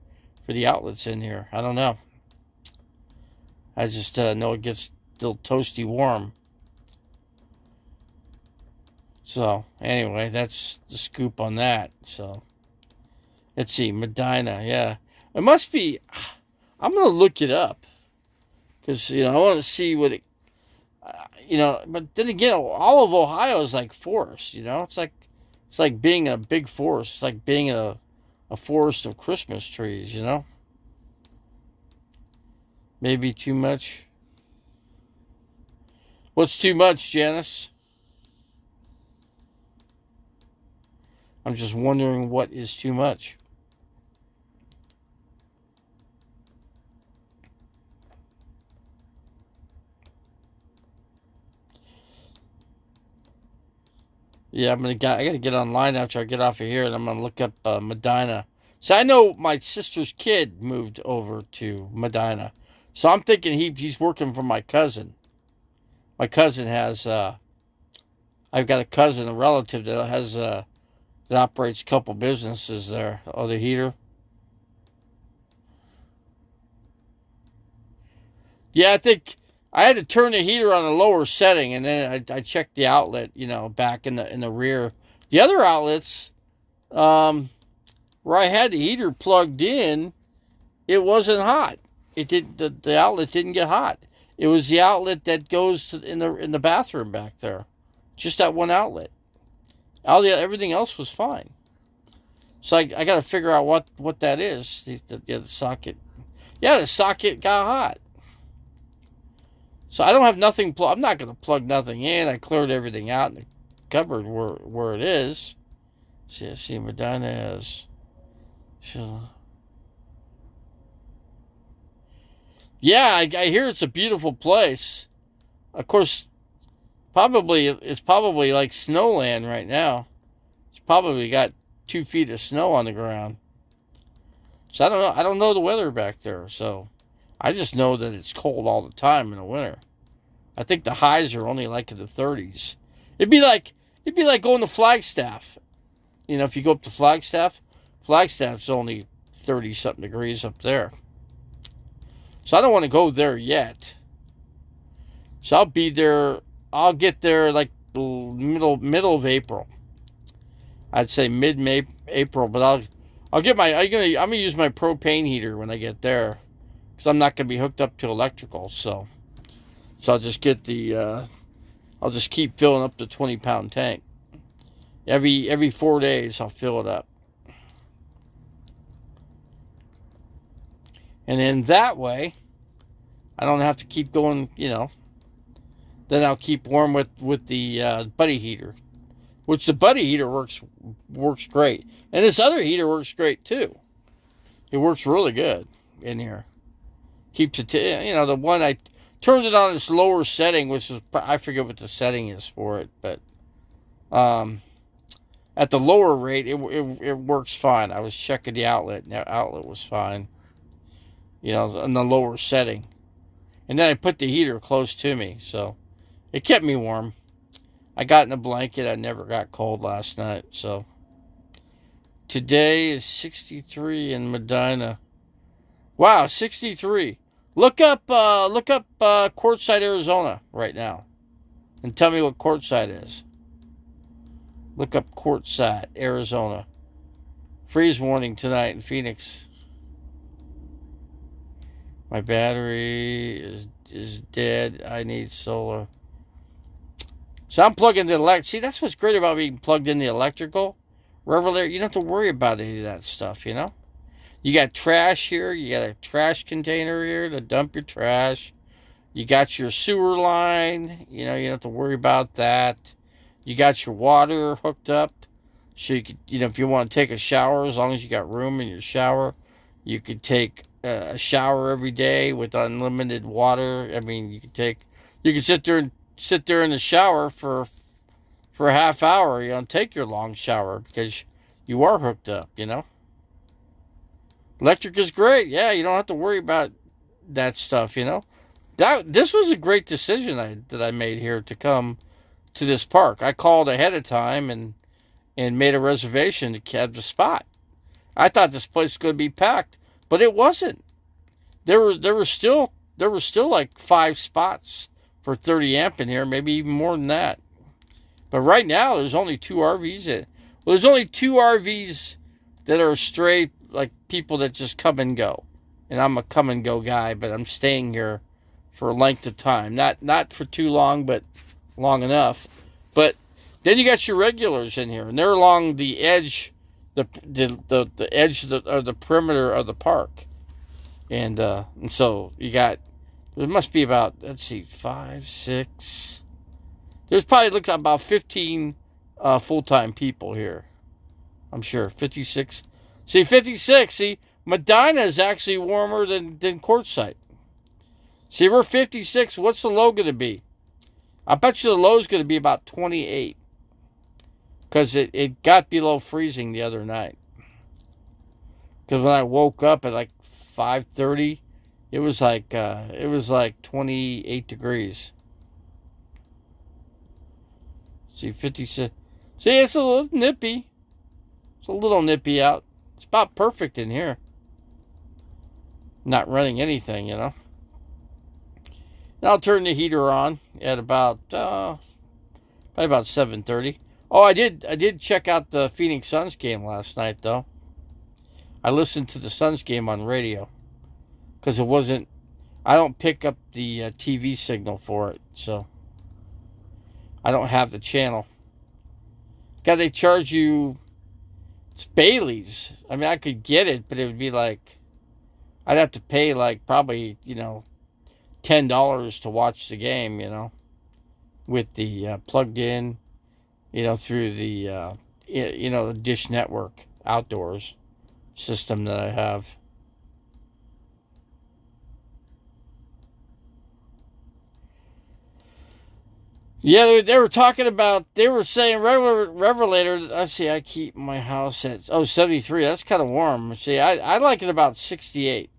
for the outlets in here. I don't know. I just know it gets still toasty warm. So, anyway, that's the scoop on that. So, let's see. Medina, yeah. It must be... I'm going to look it up. Because, I want to see what it... but then again, all of Ohio is like forest, It's like being a big forest. It's like being a forest of Christmas trees, Maybe too much. What's too much, Janice? I'm just wondering what is too much. Yeah, I got to get online after I get off of here, and I'm gonna look up Medina. So I know my sister's kid moved over to Medina, so I'm thinking he's working for my cousin. My cousin has I've got a cousin, a relative that has that operates a couple businesses there. Oh, the heater. Yeah, I think I had to turn the heater on the lower setting, and then I checked the outlet, back in the rear. The other outlets, where I had the heater plugged in, it wasn't hot. It did the outlet didn't get hot. It was the outlet that goes in the bathroom back there, just that one outlet. Everything else was fine. So I got to figure out what that is. The socket. Yeah, the socket got hot. So I don't have nothing. I'm not going to plug nothing in. I cleared everything out in the cupboard where it is. See, Medina has. Yeah, I hear it's a beautiful place. Of course, it's probably like snowland right now. It's probably got 2 feet of snow on the ground. So I don't know. I don't know the weather back there. So I just know that it's cold all the time in the winter. I think the highs are only like in the 30s. It'd be like going to Flagstaff. If you go up to Flagstaff's only 30 something degrees up there. So I don't want to go there yet. So I'll be there. I'll get there like the middle of April. I'd say mid-May, April, but I'm gonna use my propane heater when I get there, because I'm not gonna be hooked up to electrical. So I'll just get I'll just keep filling up the 20-pound tank. Every 4 days I'll fill it up, and then that way I don't have to keep going. Then I'll keep warm with the buddy heater, which the buddy heater works great, and this other heater works great too. It works really good in here. Keeps it, the one I turned it on this lower setting, which is, I forget what the setting is for it, but at the lower rate, it works fine. I was checking the outlet, and the outlet was fine. On the lower setting, and then I put the heater close to me, so it kept me warm. I got in a blanket. I never got cold last night. So today is 63 in Medina. Wow, 63. Look up Quartzsite, Arizona right now, and tell me what Quartzsite is. Look up Quartzsite, Arizona. Freeze warning tonight in Phoenix. My battery is dead. I need solar. So I'm plugging the electric. See, that's what's great about being plugged in the electrical. Wherever there, you don't have to worry about any of that stuff, You got trash here. You got a trash container here to dump your trash. You got your sewer line. You don't have to worry about that. You got your water hooked up. So you could, if you want to take a shower, as long as you got room in your shower, you could take a shower every day with unlimited water. I mean, you could sit there in the shower for a half hour, take your long shower because you are hooked up, Electric is great. Yeah, you don't have to worry about that stuff, This was a great decision that I made here to come to this park. I called ahead of time and made a reservation to catch the spot. I thought this place was going to be packed, but it wasn't. There were still like 5 spots for 30 amp in here, maybe even more than that. But right now, there's only 2 RVs in. Well, there's only 2 RVs that are straight, like people that just come and go. And I'm a come and go guy, but I'm staying here for a length of time. Not for too long, but long enough. But then you got your regulars in here, and they're along the edge, the edge of the perimeter of the park. And so you got, there must be about, let's see, 5, 6. There's probably about 15 full-time people here. I'm sure. 56. See, 56. See, Medina is actually warmer than Quartzsite. See, we're 56. What's the low going to be? I bet you the low is going to be about 28. Because it got below freezing the other night. Because when I woke up at like 5:30, it was like 28 degrees. See, 56. See, it's a little nippy. It's a little nippy out. It's about perfect in here. Not running anything, you know. And I'll turn the heater on at about probably about 7:30. Oh, I did check out the Phoenix Suns game last night, though. I listened to the Suns game on radio because it wasn't. I don't pick up the TV signal for it, so I don't have the channel. God, they charge you. It's Bailey's. I mean, I could get it, but it would be like I'd have to pay like probably $10 to watch the game, with the plugged in, through the the Dish Network outdoors system that I have. Yeah, they were talking about, they were saying Revelator, I see, I keep my house at 73. That's kind of warm. See, I like it about 68.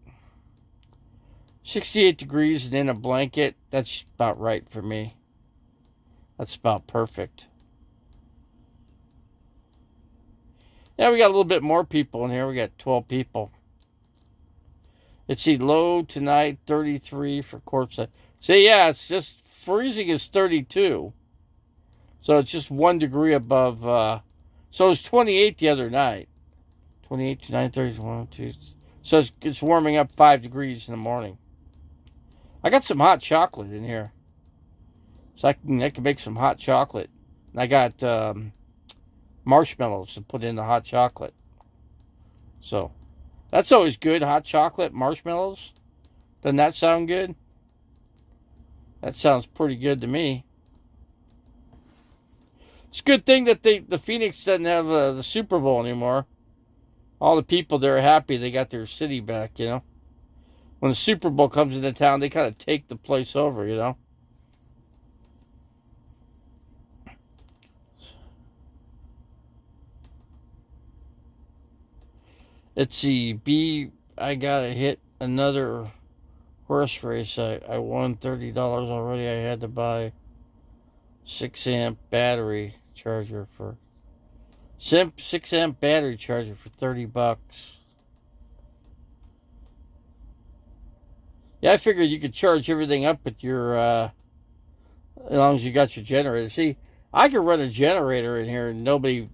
68 degrees and in a blanket, that's about right for me. That's about perfect. Yeah, we got a little bit more people in here. We got 12 people. Let's see, low tonight, 33 for Quartzsite. See, yeah, it's just freezing is 32. So it's just 1 degree above. So it was 28 the other night. 28 to 9:30, 1, 2. So it's warming up 5 degrees in the morning. I got some hot chocolate in here. So I can make some hot chocolate. And I got marshmallows to put in the hot chocolate. So that's always good. Hot chocolate, marshmallows. Doesn't that sound good? That sounds pretty good to me. It's a good thing that the Phoenix doesn't have the Super Bowl anymore. All the people there are happy they got their city back, When the Super Bowl comes into town, they kind of take the place over, Let's see, I gotta hit another horse race. I won $30 already. I had to buy 6 amp battery charger for 6 amp battery charger for $30. Yeah, I figured you could charge everything up with your as long as you got your generator. See, I could run a generator in here and nobody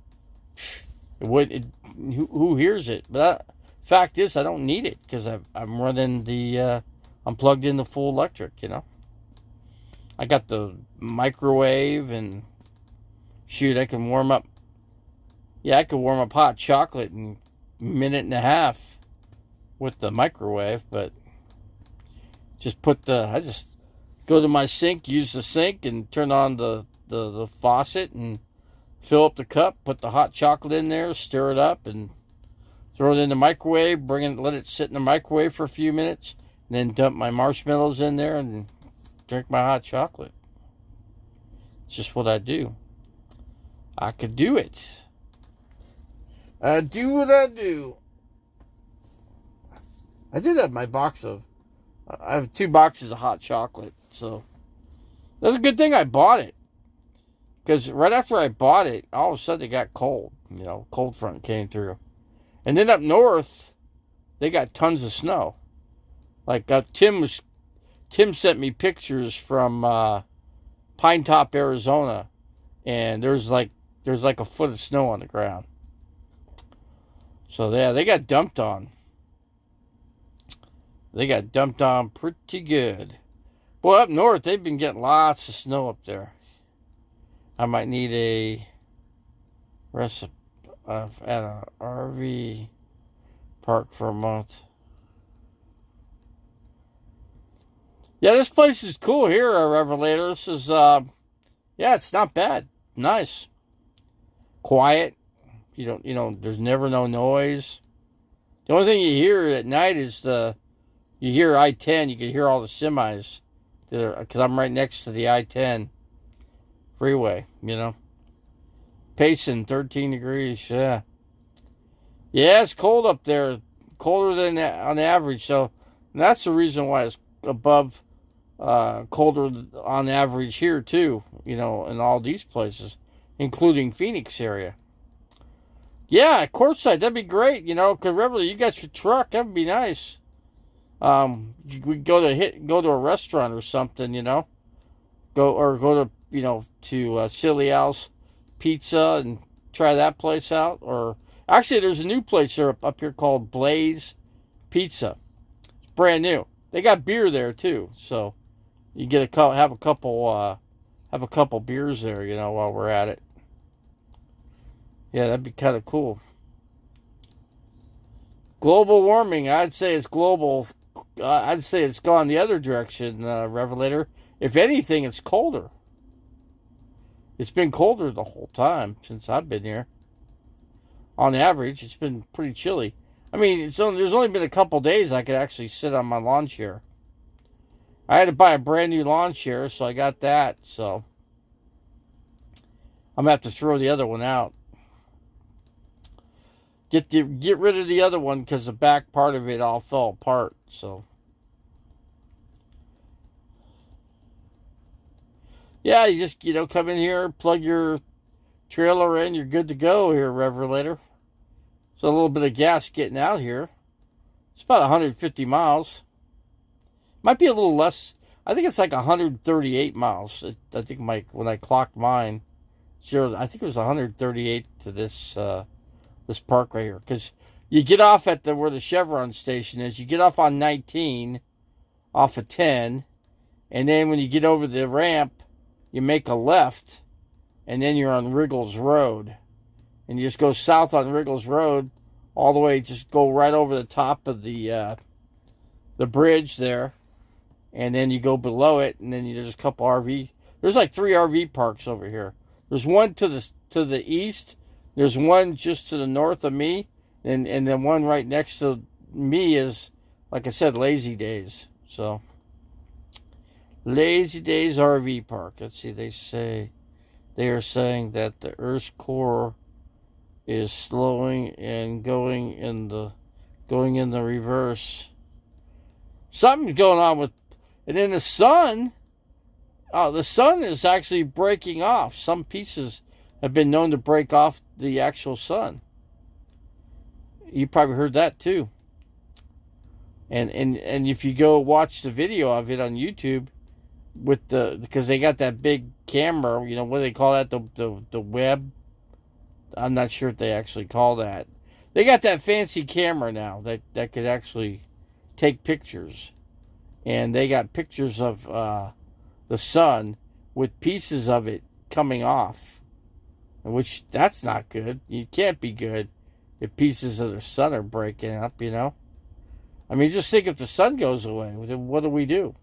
who hears it. But fact is, I don't need it because I'm running I'm plugged in the full electric, I got the microwave and shoot, I can warm up. Yeah, I could warm up hot chocolate in a minute and a half with the microwave, but I just go to my sink, use the sink, and turn on the faucet and fill up the cup, put the hot chocolate in there, stir it up, and throw it in the microwave, let it sit in the microwave for a few minutes, and then dump my marshmallows in there and drink my hot chocolate. It's just what I do. I could do it. I do what I do. I did have my I have 2 boxes of hot chocolate, so that's a good thing I bought it. Because right after I bought it, all of a sudden it got cold. You know, cold front came through. And then up north, they got tons of snow. Like Tim sent me pictures from Pine Top, Arizona, and there's like a foot of snow on the ground. So yeah, they got dumped on. They got dumped on pretty good. Boy, up north they've been getting lots of snow up there. I might need a recipe at an RV park for a month. Yeah, this place is cool here, Revelator. This is, yeah, it's not bad. Nice. Quiet. You don't, there's never no noise. The only thing you hear at night is you hear I-10. You can hear all the semis because I'm right next to the I-10 freeway, you know. Payson, 13 degrees, yeah. Yeah, it's cold up there. Colder than on average, so that's the reason why it's above colder on average here too, you know, in all these places, including Phoenix area. Yeah, courtside, that'd be great, you know, because Reveille, you got your truck, that'd be nice. We go to a restaurant or something, you know, go to you know to Silly Al's Pizza and try that place out. Or actually, there's a new place there up here called Blaze Pizza. It's brand new. They got beer there too, so you get have a couple beers there, you know, while we're at it. Yeah, that'd be kind of cool. Global warming, I'd say it's global. I'd say it's gone the other direction, Revelator. If anything, it's colder. It's been colder the whole time since I've been here. On average, it's been pretty chilly. I mean, there's only been a couple days I could actually sit on my lawn chair. I had to buy a brand new lawn chair, so I got that. So I'm gonna have to throw the other one out. Get rid of the other one because the back part of it all fell apart. So yeah, you just come in here, plug your trailer in, you're good to go here, Revelator. So a little bit of gas getting out here. It's about 150 miles. Might be a little less. I think it's like 138 miles. I think when I clocked mine, I think it was 138 to this park right here. Because you get off at where the Chevron station is. You get off on 19, off of 10, and then when you get over the ramp, you make a left, and then you're on Riggles Road. And you just go south on Riggles Road all the way, just go right over the top of the bridge there. And then you go below it, and then there's a couple RV. There's like 3 RV parks over here. There's one to the east. There's one just to the north of me, and then one right next to me is, like I said, Lazy Days. So, Lazy Days RV Park. Let's see. They are saying that the Earth's core is slowing and going in the reverse. Something's going on with. And then the sun is actually breaking off. Some pieces have been known to break off the actual sun. You probably heard that too. And if you go watch the video of it on YouTube, because they got that big camera, what do they call that? The web. I'm not sure what they actually call that. They got that fancy camera now that could actually take pictures. And they got pictures of the sun with pieces of it coming off. Which, that's not good. You can't be good if pieces of the sun are breaking up, I mean, just think if the sun goes away, then what do we do,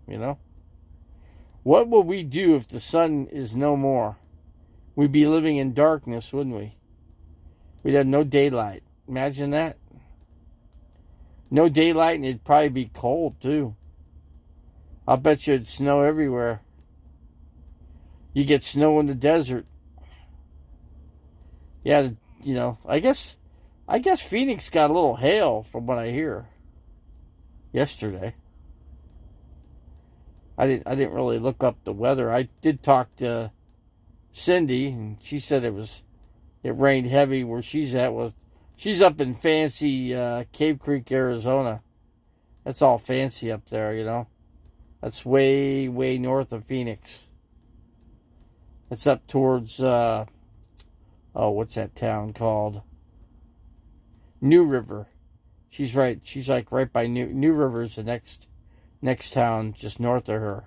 What will we do if the sun is no more? We'd be living in darkness, wouldn't we? We'd have no daylight. Imagine that. No daylight, and it'd probably be cold, too. I'll bet you it'd snow everywhere. You get snow in the desert. Yeah, I guess Phoenix got a little hail from what I hear. Yesterday. I didn't really look up the weather. I did talk to Cindy, and she said it rained heavy where she's at. Well, she's up in fancy Cave Creek, Arizona. That's all fancy up there, you know. That's way, way north of Phoenix. It's up towards what's that town called? New River. She's right. She's like right by New River's the next town just north of her.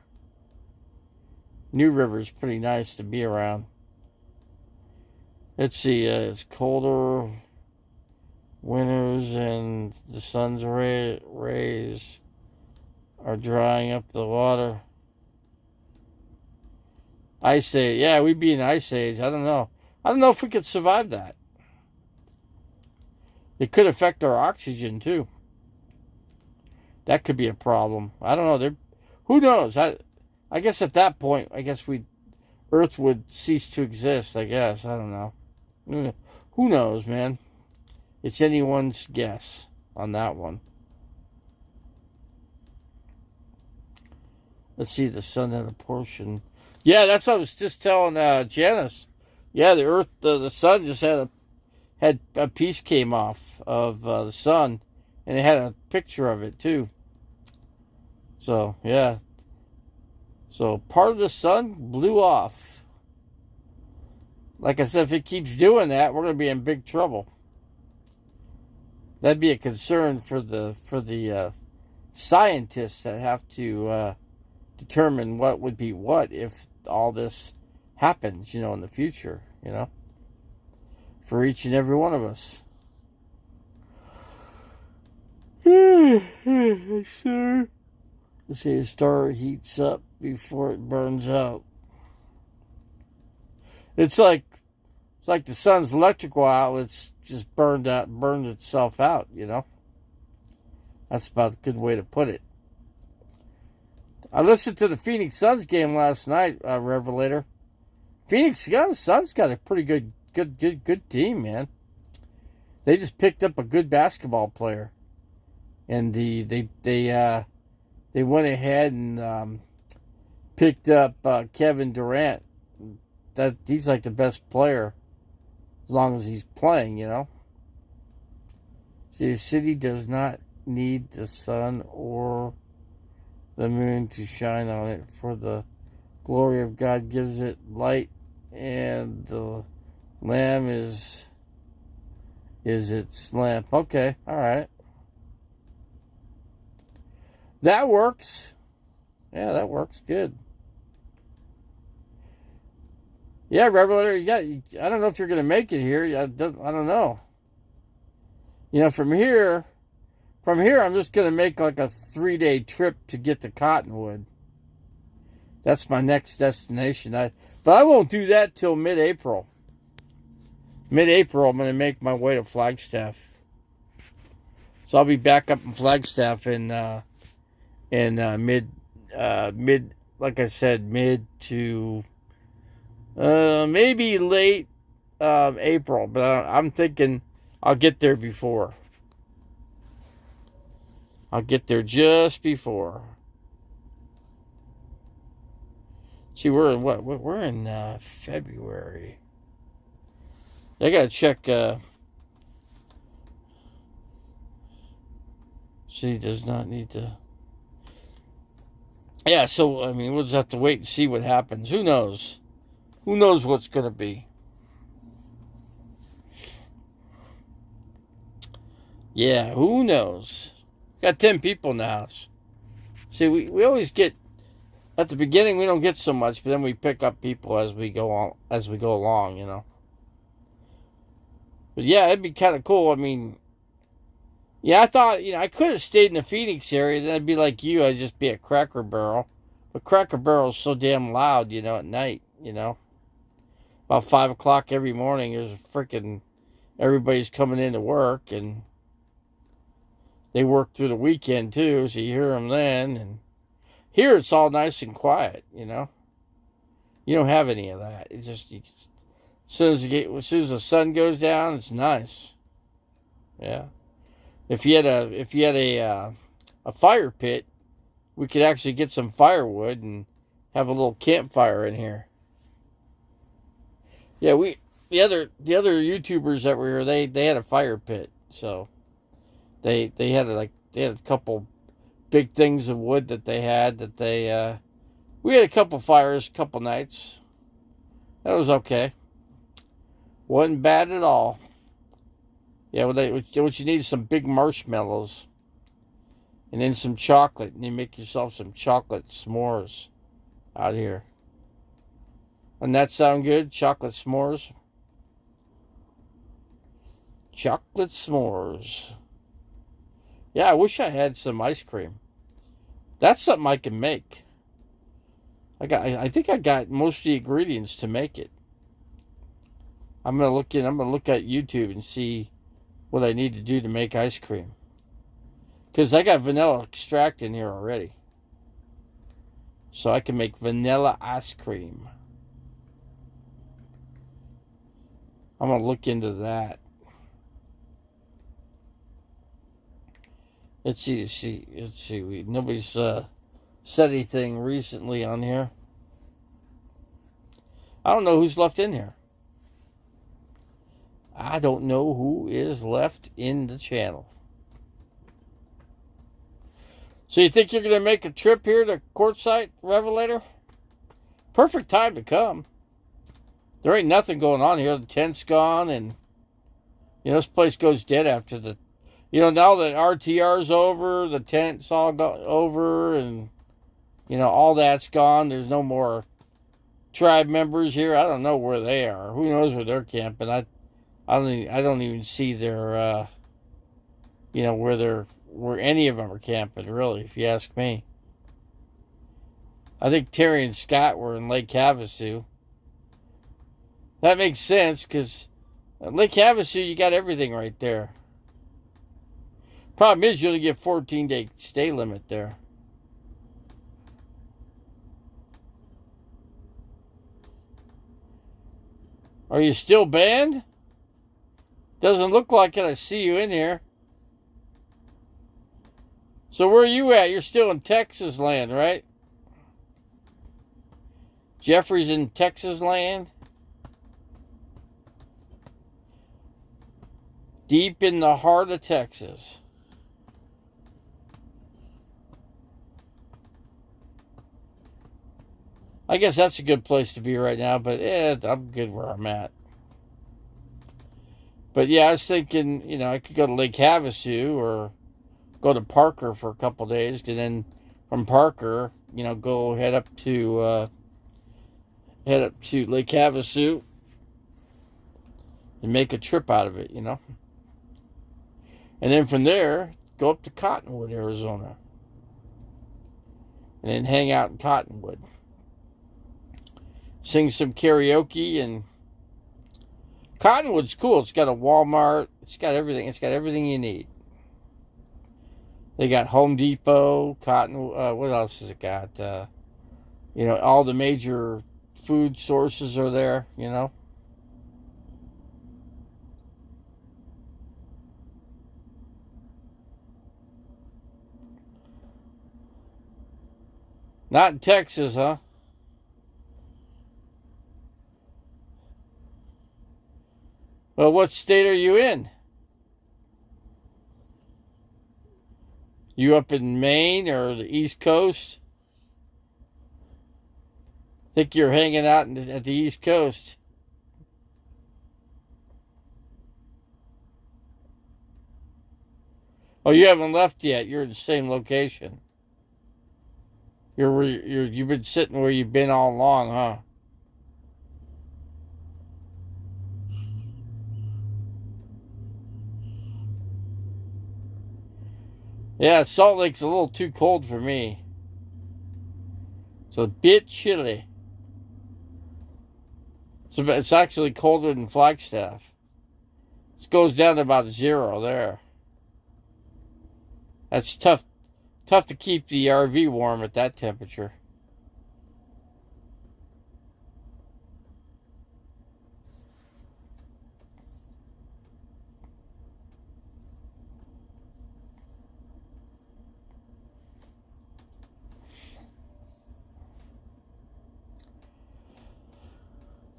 New River's pretty nice to be around. Let's see. It's colder winters and the sun's rays are drying up the water. Ice age. Yeah, we'd be in ice age. I don't know. I don't know if we could survive that. It could affect our oxygen too. That could be a problem. I don't know. Who knows? I guess at that point, Earth would cease to exist. I guess. I don't know. Who knows, man? It's anyone's guess on that one. Let's see. The sun had a portion. Yeah, that's what I was just telling Janice. Yeah, the Earth, the sun just had a piece came off of the sun, and it had a picture of it too. So yeah, so part of the sun blew off. Like I said, if it keeps doing that, we're going to be in big trouble. That'd be a concern for the scientists that have to determine what would be what if all this happens, in the future, for each and every one of us. Sure. Let's see, a star heats up before it burns out. It's like the sun's electrical outlets just burned itself out, That's about a good way to put it. I listened to the Phoenix Suns game last night, Revelator. Phoenix Suns got a pretty good team, man. They just picked up a good basketball player, and they went ahead and picked up Kevin Durant. That he's like the best player as long as he's playing, See, the city does not need the sun or the moon to shine on it, for the glory of God gives it light, and the Lamb is its lamp. Okay, all right. That works. Yeah, that works good. Yeah, Revelator, I don't know if you're going to make it here. I don't know. From here, I'm just going to make like a 3-day trip to get to Cottonwood. That's my next destination. But I won't do that till mid-April. Mid-April, I'm going to make my way to Flagstaff. So I'll be back up in Flagstaff in mid, like I said, mid to maybe late April. But I'm thinking I'll get there before. I'll get there just before. See, we're in what? We're in February. I gotta check. City does not need to. Yeah, so I mean, we'll just have to wait and see what happens. Who knows? Who knows what's gonna be? Yeah, who knows? Got 10 people in the house. See, we always get at the beginning we don't get so much, but then we pick up people as we go along, But yeah, it'd be kind of cool. I mean, yeah, I thought I could have stayed in the Phoenix area. Then I'd be like you. I'd just be at Cracker Barrel, but Cracker Barrel's so damn loud, at night. About 5 o'clock every morning, there's everybody's coming into work and. They work through the weekend too, so you hear them then. And here it's all nice and quiet, You don't have any of that. It's just as soon as the sun goes down, it's nice. Yeah. If you had a fire pit, we could actually get some firewood and have a little campfire in here. Yeah, the other YouTubers that were here, they had a fire pit, so they had a couple big things of wood that they had that they we had a couple fires, a couple nights. That was okay. Wasn't bad at all. Yeah, what you need is some big marshmallows and then some chocolate, and you make yourself some chocolate s'mores out here. Doesn't that sound good? Chocolate s'mores? Chocolate s'mores. Yeah, I wish I had some ice cream. That's something I can make. I think I got most of the ingredients to make it. I'm gonna look at YouTube and see what I need to do to make ice cream. Because I got vanilla extract in here already. So I can make vanilla ice cream. I'm going to look into that. Let's see. Nobody's said anything recently on here. I don't know who's left in here. I don't know who is left in the channel. So you think you're going to make a trip here to Quartzsite Revelator? Perfect time to come. There ain't nothing going on here. The tent's gone, and this place goes dead after the. Now that RTR's over, the tent's all over, and all that's gone. There's no more tribe members here. I don't know where they are. Who knows where they're camping? I don't even see their where any of them are camping, really, if you ask me. I think Terry and Scott were in Lake Havasu. That makes sense, because at Lake Havasu, you got everything right there. Problem is, you only get 14-day stay limit there. Are you still banned? Doesn't look like it. I see you in here. So where are you at? You're still in Texas land, right? Jeffrey's in Texas land? Deep in the heart of Texas. I guess that's a good place to be right now, but I'm good where I'm at. But yeah, I was thinking, I could go to Lake Havasu or go to Parker for a couple days, and then from Parker, go head up to Lake Havasu and make a trip out of it, And then from there, go up to Cottonwood, Arizona, and then hang out in Cottonwood. Sing some karaoke, and Cottonwood's cool. It's got a Walmart. It's got everything. It's got everything you need. They got Home Depot, Cottonwood. What else has it got? All the major food sources are there, Not in Texas, huh? Well, what state are you in? You up in Maine or the East Coast? Think you're hanging out at the East Coast. Oh, you haven't left yet. You're in the same location. You've been sitting where you've been all along, huh? Yeah, Salt Lake's a little too cold for me. It's a bit chilly. It's actually colder than Flagstaff. It goes down to about 0 there. That's tough to keep the RV warm at that temperature.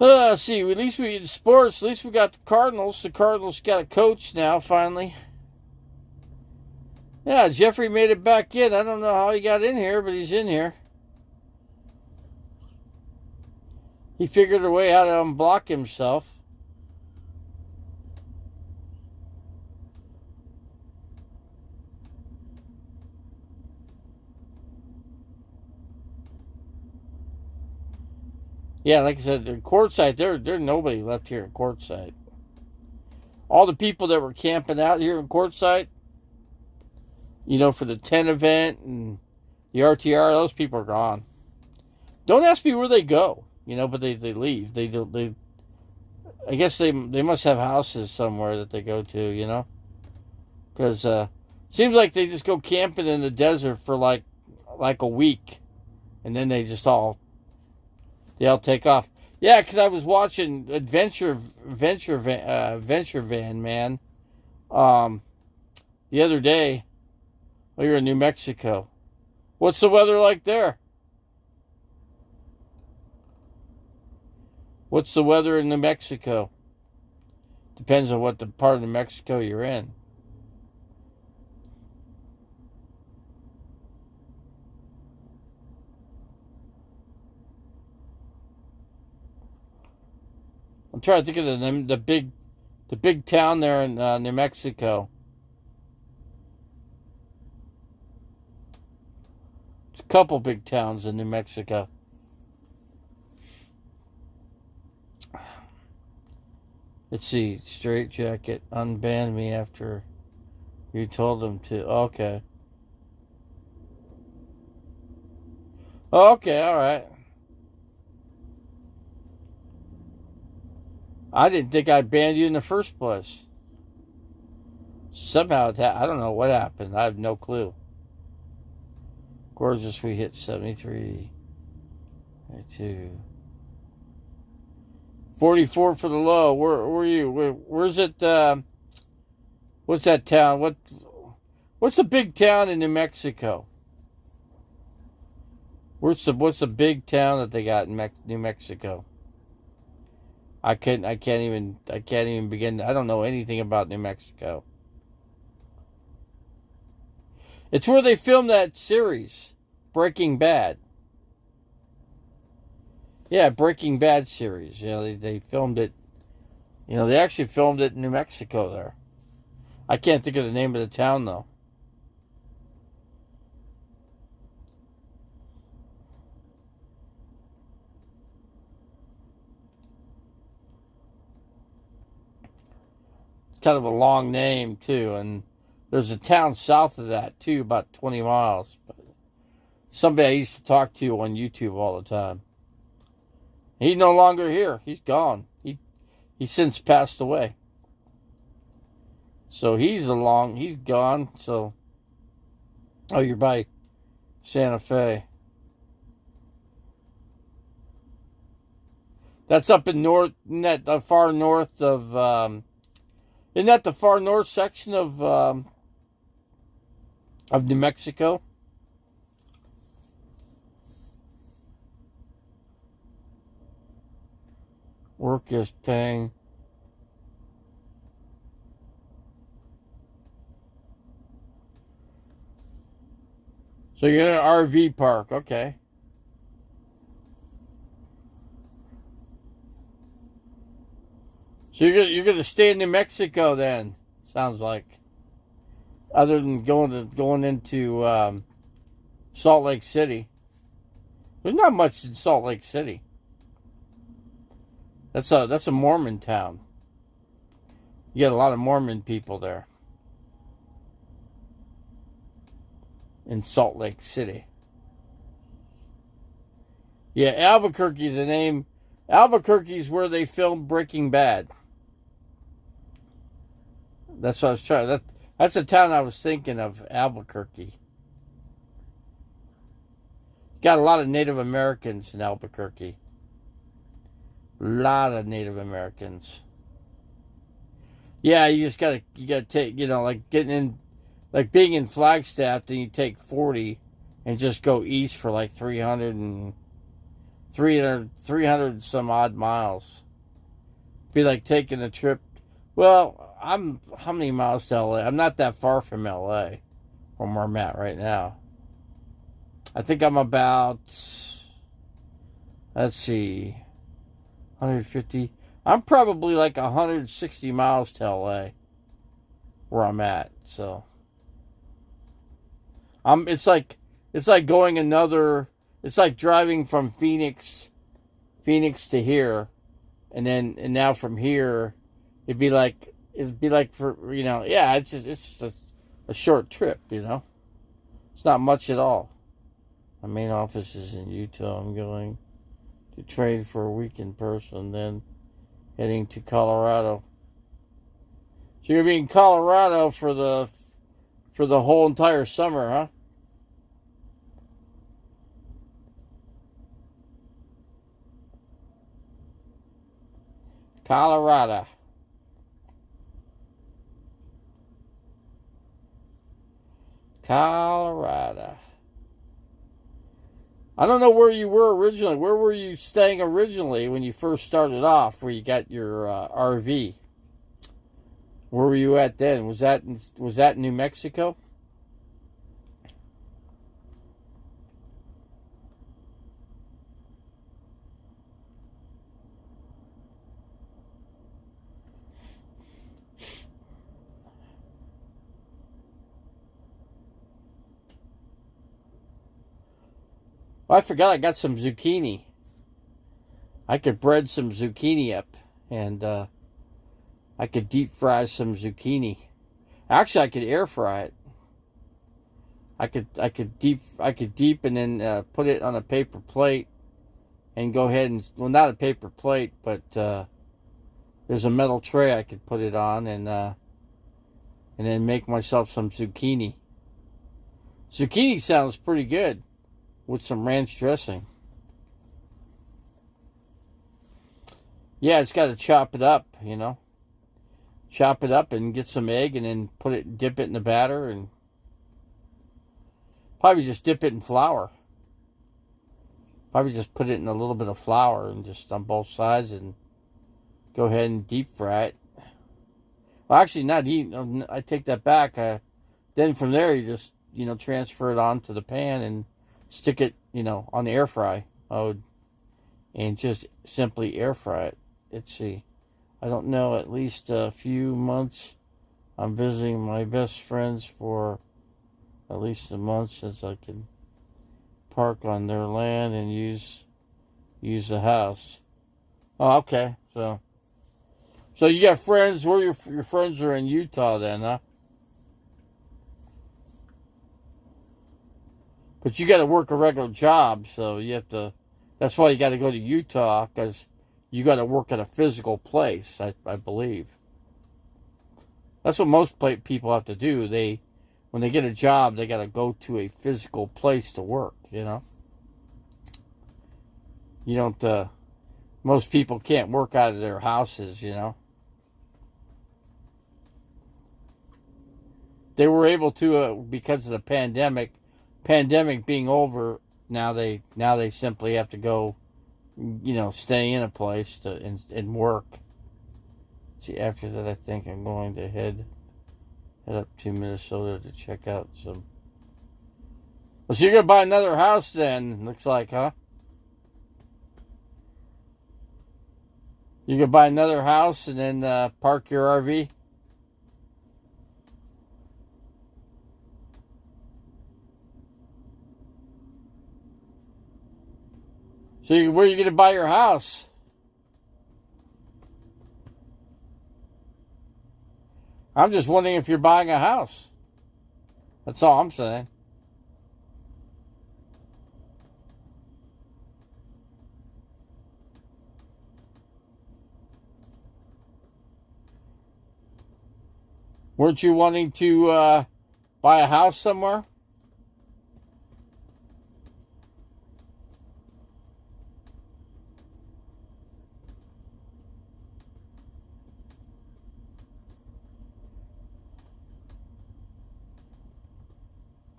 Let's see. At least we in sports. At least we got the Cardinals. The Cardinals got a coach now. Finally. Yeah, Jeffrey made it back in. I don't know how he got in here, but he's in here. He figured a way how to unblock himself. Yeah, like I said, the courtside, there's nobody left here in courtside. All the people that were camping out here in courtside, for the 10 event and the RTR, those people are gone. Don't ask me where they go, but they leave. I guess they must have houses somewhere that they go to, because seems like they just go camping in the desert for like a week, and then they all take off. Yeah, because I was watching Venture Van Man the other day. Oh, you're in New Mexico. What's the weather like there? What's the weather in New Mexico? Depends on what the part of New Mexico you're in. I'm trying to think of the big town there in New Mexico. There's a couple big towns in New Mexico. Let's see. Straight Jacket unbanned me after you told them to. Okay. Okay, all right. I didn't think I banned you in the first place. Somehow, I don't know what happened. I have no clue. Gorgeous, we hit 73. 2. 44 for the low. Where are you? Where's it? What's that town? What's the big town in New Mexico? What's the big town that they got in New Mexico? I can't even begin. I don't know anything about New Mexico. It's where they filmed that series, Breaking Bad. Yeah, Breaking Bad series. They filmed it. They actually filmed it in New Mexico there. I can't think of the name of the town though. Kind of a long name too, and there's a town south of that too, about 20 miles. But somebody I used to talk to on YouTube all the time. He's no longer here. He's gone. He's since passed away. So he's gone. So you're by Santa Fe. That's up in the far north of isn't that the far north section of New Mexico? Work is paying. So you're in an RV park, okay. So you're gonna stay in New Mexico then? Sounds like. Other than going into Salt Lake City, there's not much in Salt Lake City. That's a Mormon town. You get a lot of Mormon people there in Salt Lake City. Yeah, Albuquerque's the name. Albuquerque's where they filmed Breaking Bad. That's what I was trying. That's the town I was thinking of, Albuquerque. Got a lot of Native Americans in Albuquerque. A lot of Native Americans. Yeah, you gotta take, like getting in, like being in Flagstaff, then you take 40 and just go east for like 300 300 some odd miles. Be like taking a trip. Well, I'm how many miles to LA? I'm not that far from LA, from where I'm at right now. I think I'm about, let's see, 150. I'm probably like 160 miles to LA where I'm at. So it's like going another. It's like driving from Phoenix to here, and now from here, it'd be like for yeah. It's a short trip. It's not much at all. My main office is in Utah. I'm going to train for a week in person, then heading to Colorado. So you're gonna be in Colorado for the whole entire summer, huh? Colorado. Colorado. I don't know where you were originally. Where were you staying originally when you first started off, where you got your RV? Where were you at then? Was that New Mexico? Oh, I forgot I got some zucchini. I could bread some zucchini up, and I could deep fry some zucchini. Actually, I could air fry it. I could deep and then put it on a paper plate and go ahead and, well, not a paper plate, but there's a metal tray I could put it on, and then make myself some zucchini. Zucchini sounds pretty good with some ranch dressing. Yeah, it's got to chop it up. Chop it up and get some egg and then dip it in the batter, and probably just dip it in flour. Probably just put it in a little bit of flour and just on both sides and go ahead and deep fry it. Well, actually, not eat. I take that back. Then from there, you just transfer it onto the pan and stick it on the air fry. And just simply air fry it. Let's see. I don't know. At least a few months. I'm visiting my best friends for at least a month, since I can park on their land and use the house. Oh, okay. So you got friends. Where your friends are in Utah then, huh? But you got to work a regular job, so you have to. That's why you got to go to Utah, because you got to work at a physical place. I believe. That's what most people have to do. When they get a job, they got to go to a physical place to work. You don't. Most people can't work out of their houses. They were able to because of the pandemic. Pandemic being over, now they simply have to go, stay in a place and work. See, after that, I think I'm going to head up to Minnesota to check out some. Well, so you're gonna buy another house then? Looks like, huh? You can buy another house and then park your RV. So where are you going to buy your house? I'm just wondering if you're buying a house. That's all I'm saying. Weren't you wanting to buy a house somewhere?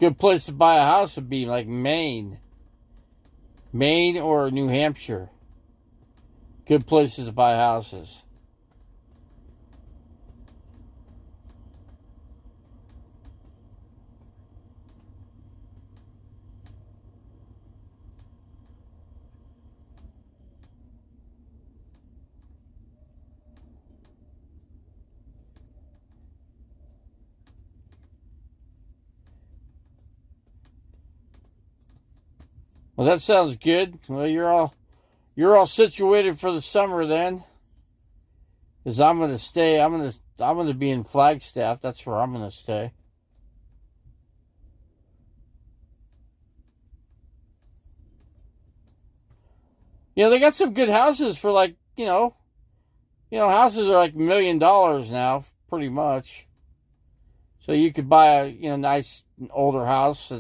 Good place to buy a house would be like Maine. Maine or New Hampshire. Good places to buy houses. Well, that sounds good. Well, you're all situated for the summer then. Cause I'm gonna stay. I'm gonna be in Flagstaff. That's where I'm gonna stay. They got some good houses for like houses are like $1 million now, pretty much. So you could buy a nice older house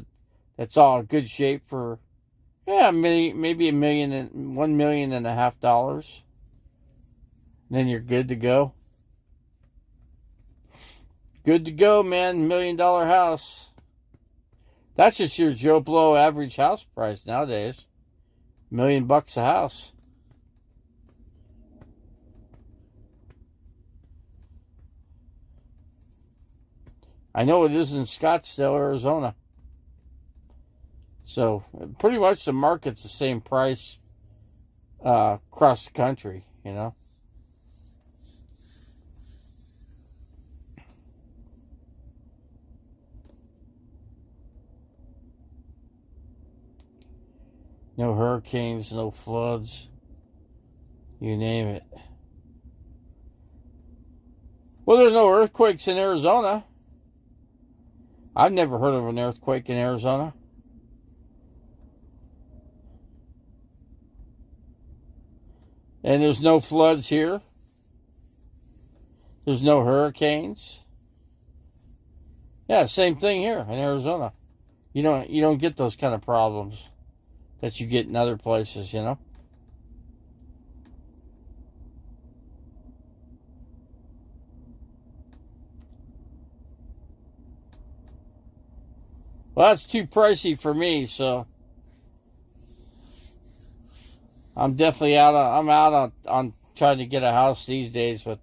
that's all in good shape for maybe $1.5 million. And then you're good to go. Good to go, man. $1 million house. That's just your Joe Blow average house price nowadays. $1 million a house. I know it is in Scottsdale, Arizona. So pretty much the market's the same price across the country, No hurricanes, no floods, you name it. Well, there's no earthquakes in Arizona. I've never heard of an earthquake in Arizona. And there's no floods here. There's no hurricanes. Yeah, same thing here in Arizona. You don't get those kind of problems that you get in other places, Well, that's too pricey for me, so I'm definitely I'm out on trying to get a house these days with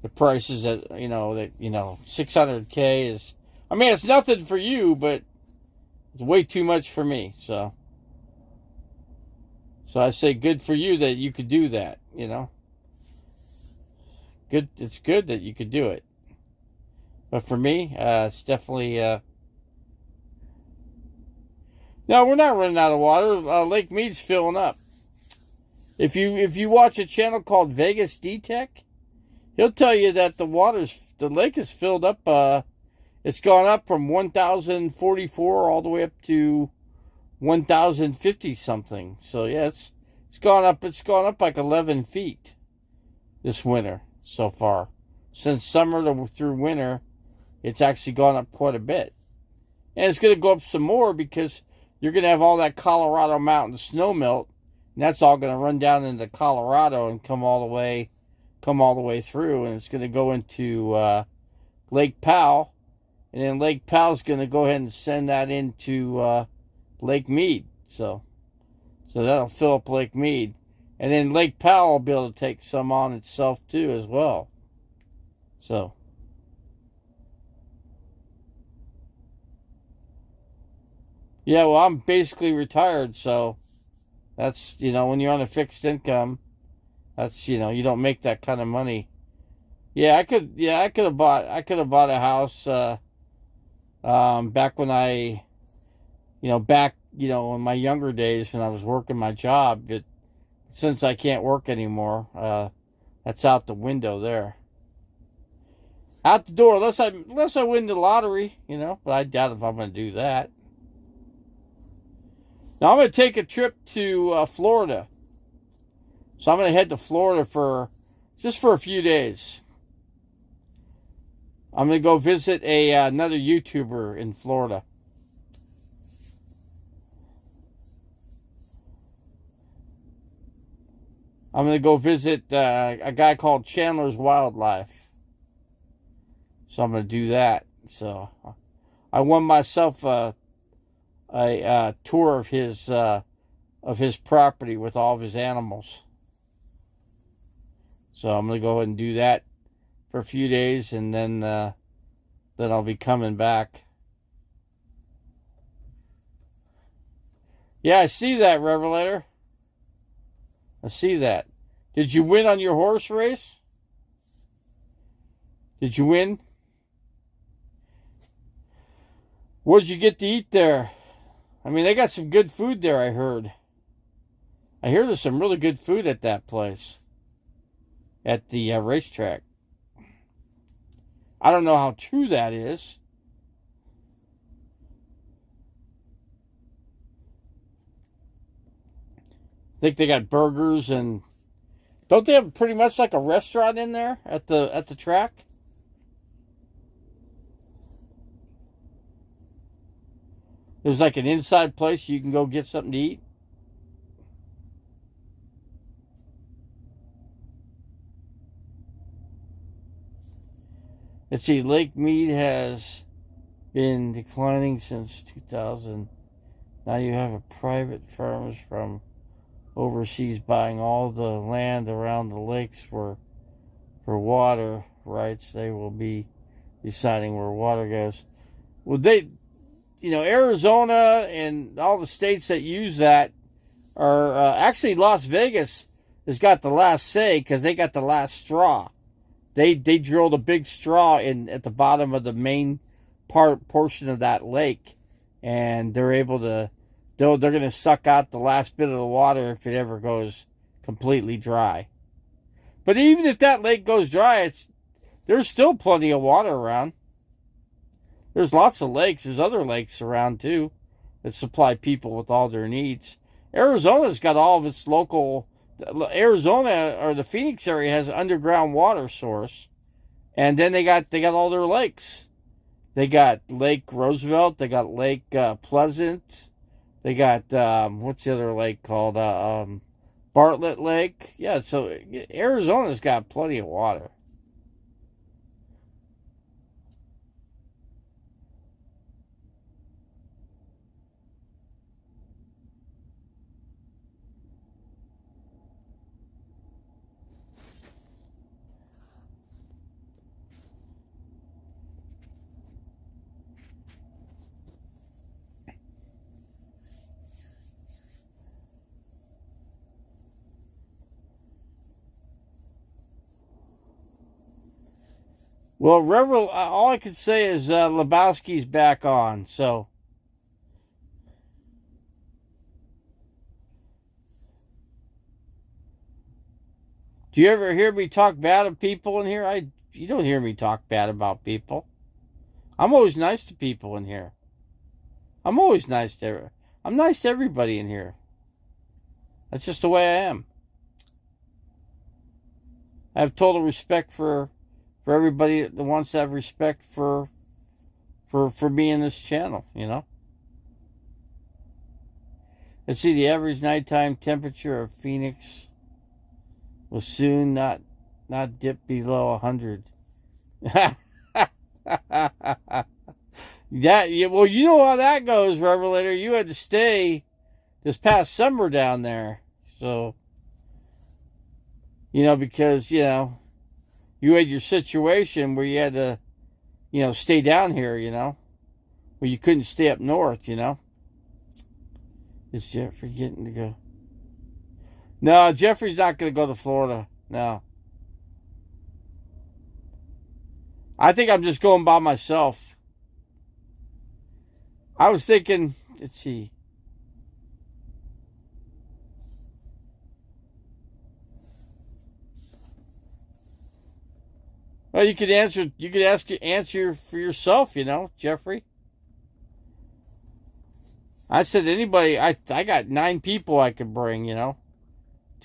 the prices that 600K is. I mean, it's nothing for you, but it's way too much for me. So I say good for you that you could do that. Good. It's good that you could do it. But for me, it's definitely. No, we're not running out of water. Lake Mead's filling up. If you watch a channel called Vegas D-Tech, he'll tell you that the lake is filled up. It's gone up from 1,044 all the way up to 1,050 something. So yeah, it's gone up. It's gone up like 11 feet this winter so far. Since summer through winter, it's actually gone up quite a bit, and it's going to go up some more because you're going to have all that Colorado mountain snow melt. And that's all going to run down into Colorado and come all the way through, and it's going to go into Lake Powell, and then Lake Powell's going to go ahead and send that into Lake Mead. So that'll fill up Lake Mead, and then Lake Powell will be able to take some on itself too as well. So. Yeah, well, I'm basically retired, so. That's, when you're on a fixed income, that's, you don't make that kind of money. Yeah, I could have bought a house, back when in my younger days when I was working my job, but since I can't work anymore, that's out the window there. Out the door, unless I win the lottery, but I doubt if I'm going to do that. Now I'm going to take a trip to Florida. So I'm going to head to Florida for a few days. I'm going to go visit another YouTuber in Florida. I'm going to go visit a guy called Chandler's Wildlife. So I'm going to do that. So I won myself a tour of his of his property with all of his animals. So I'm going to go ahead and do that for a few days, and then I'll be coming back. Yeah, I see that, Revelator. I see that. Did you win on your horse race? Did you win? What'd you get to eat there? I mean, they got some good food there, I heard. I hear there's some really good food at that place. At the racetrack. I don't know how true that is. I think they got burgers, and don't they have pretty much like a restaurant in there at the track? There's like an inside place you can go get something to eat. Let's see, Lake Mead has been declining since 2000. Now you have a private farmers from overseas buying all the land around the lakes for water rights. They will be deciding where water goes. Well, Arizona and all the states that use that are actually Las Vegas has got the last say because they got the last straw. They drilled a big straw at the bottom of the main portion of that lake, and they're able to. They're going to suck out the last bit of the water if it ever goes completely dry. But even if that lake goes dry, there's still plenty of water around. There's lots of lakes. There's other lakes around too that supply people with all their needs. Arizona's got all of its local. Arizona or the Phoenix area has an underground water source, and then they got all their lakes. They got Lake Roosevelt. They got Lake Pleasant. They got what's the other lake called? Bartlett Lake. Yeah, so Arizona's got plenty of water. Well, all I can say is Lebowski's back on, so. Do you ever hear me talk bad of people in here? You don't hear me talk bad about people. I'm always nice to people in here. I'm nice to everybody in here. That's just the way I am. I have total respect for everybody that wants to have respect for me in this channel, you know. Let's see, the average nighttime temperature of Phoenix will soon not dip below 100. Well, you know how that goes, Revelator. You had to stay this past summer down there, so because you had your situation where you had to, stay down here, where you couldn't stay up north, Is Jeffrey getting to go? No, Jeffrey's not going to go to Florida. No. I think I'm just going by myself. I was thinking, let's see. Well, you could answer for yourself, Jeffrey. I said anybody, I got 9 people I could bring, to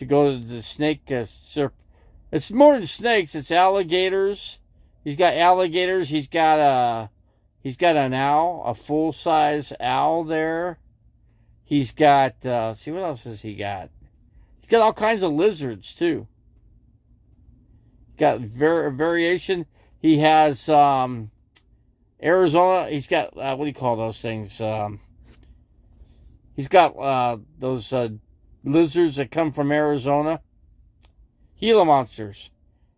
go to the snake It's more than snakes, it's alligators. He's got alligators, he's got an owl, a full-size owl there. He's got, see what else has he got? He's got all kinds of lizards, too. Got variation. He has Arizona. He's got what do you call those things? He's got those lizards that come from Arizona. Gila monsters.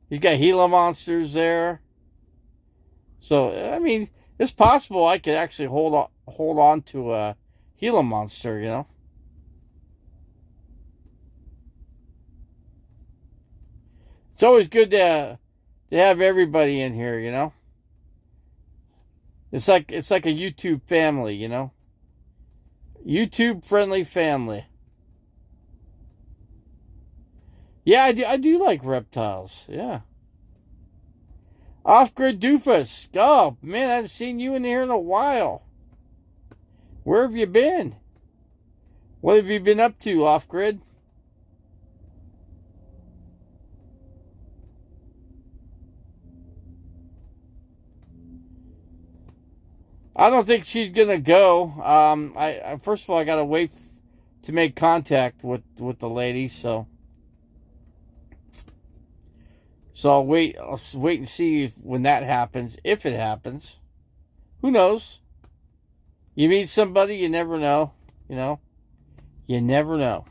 He's got Gila monsters there. So, I mean, it's possible I could actually hold on to a Gila monster, you know. It's always good to have everybody in here, you know. It's like a YouTube family, you know. YouTube friendly family. Yeah, I do like reptiles. Yeah. Off-grid doofus. Oh, man, I haven't seen you in here in a while. Where have you been? What have you been up to, off-grid? I don't think she's gonna go. I first of all, I gotta wait to make contact with the lady. So I'll wait and see when that happens, if it happens. Who knows? You meet somebody, you never know. You know, you never know.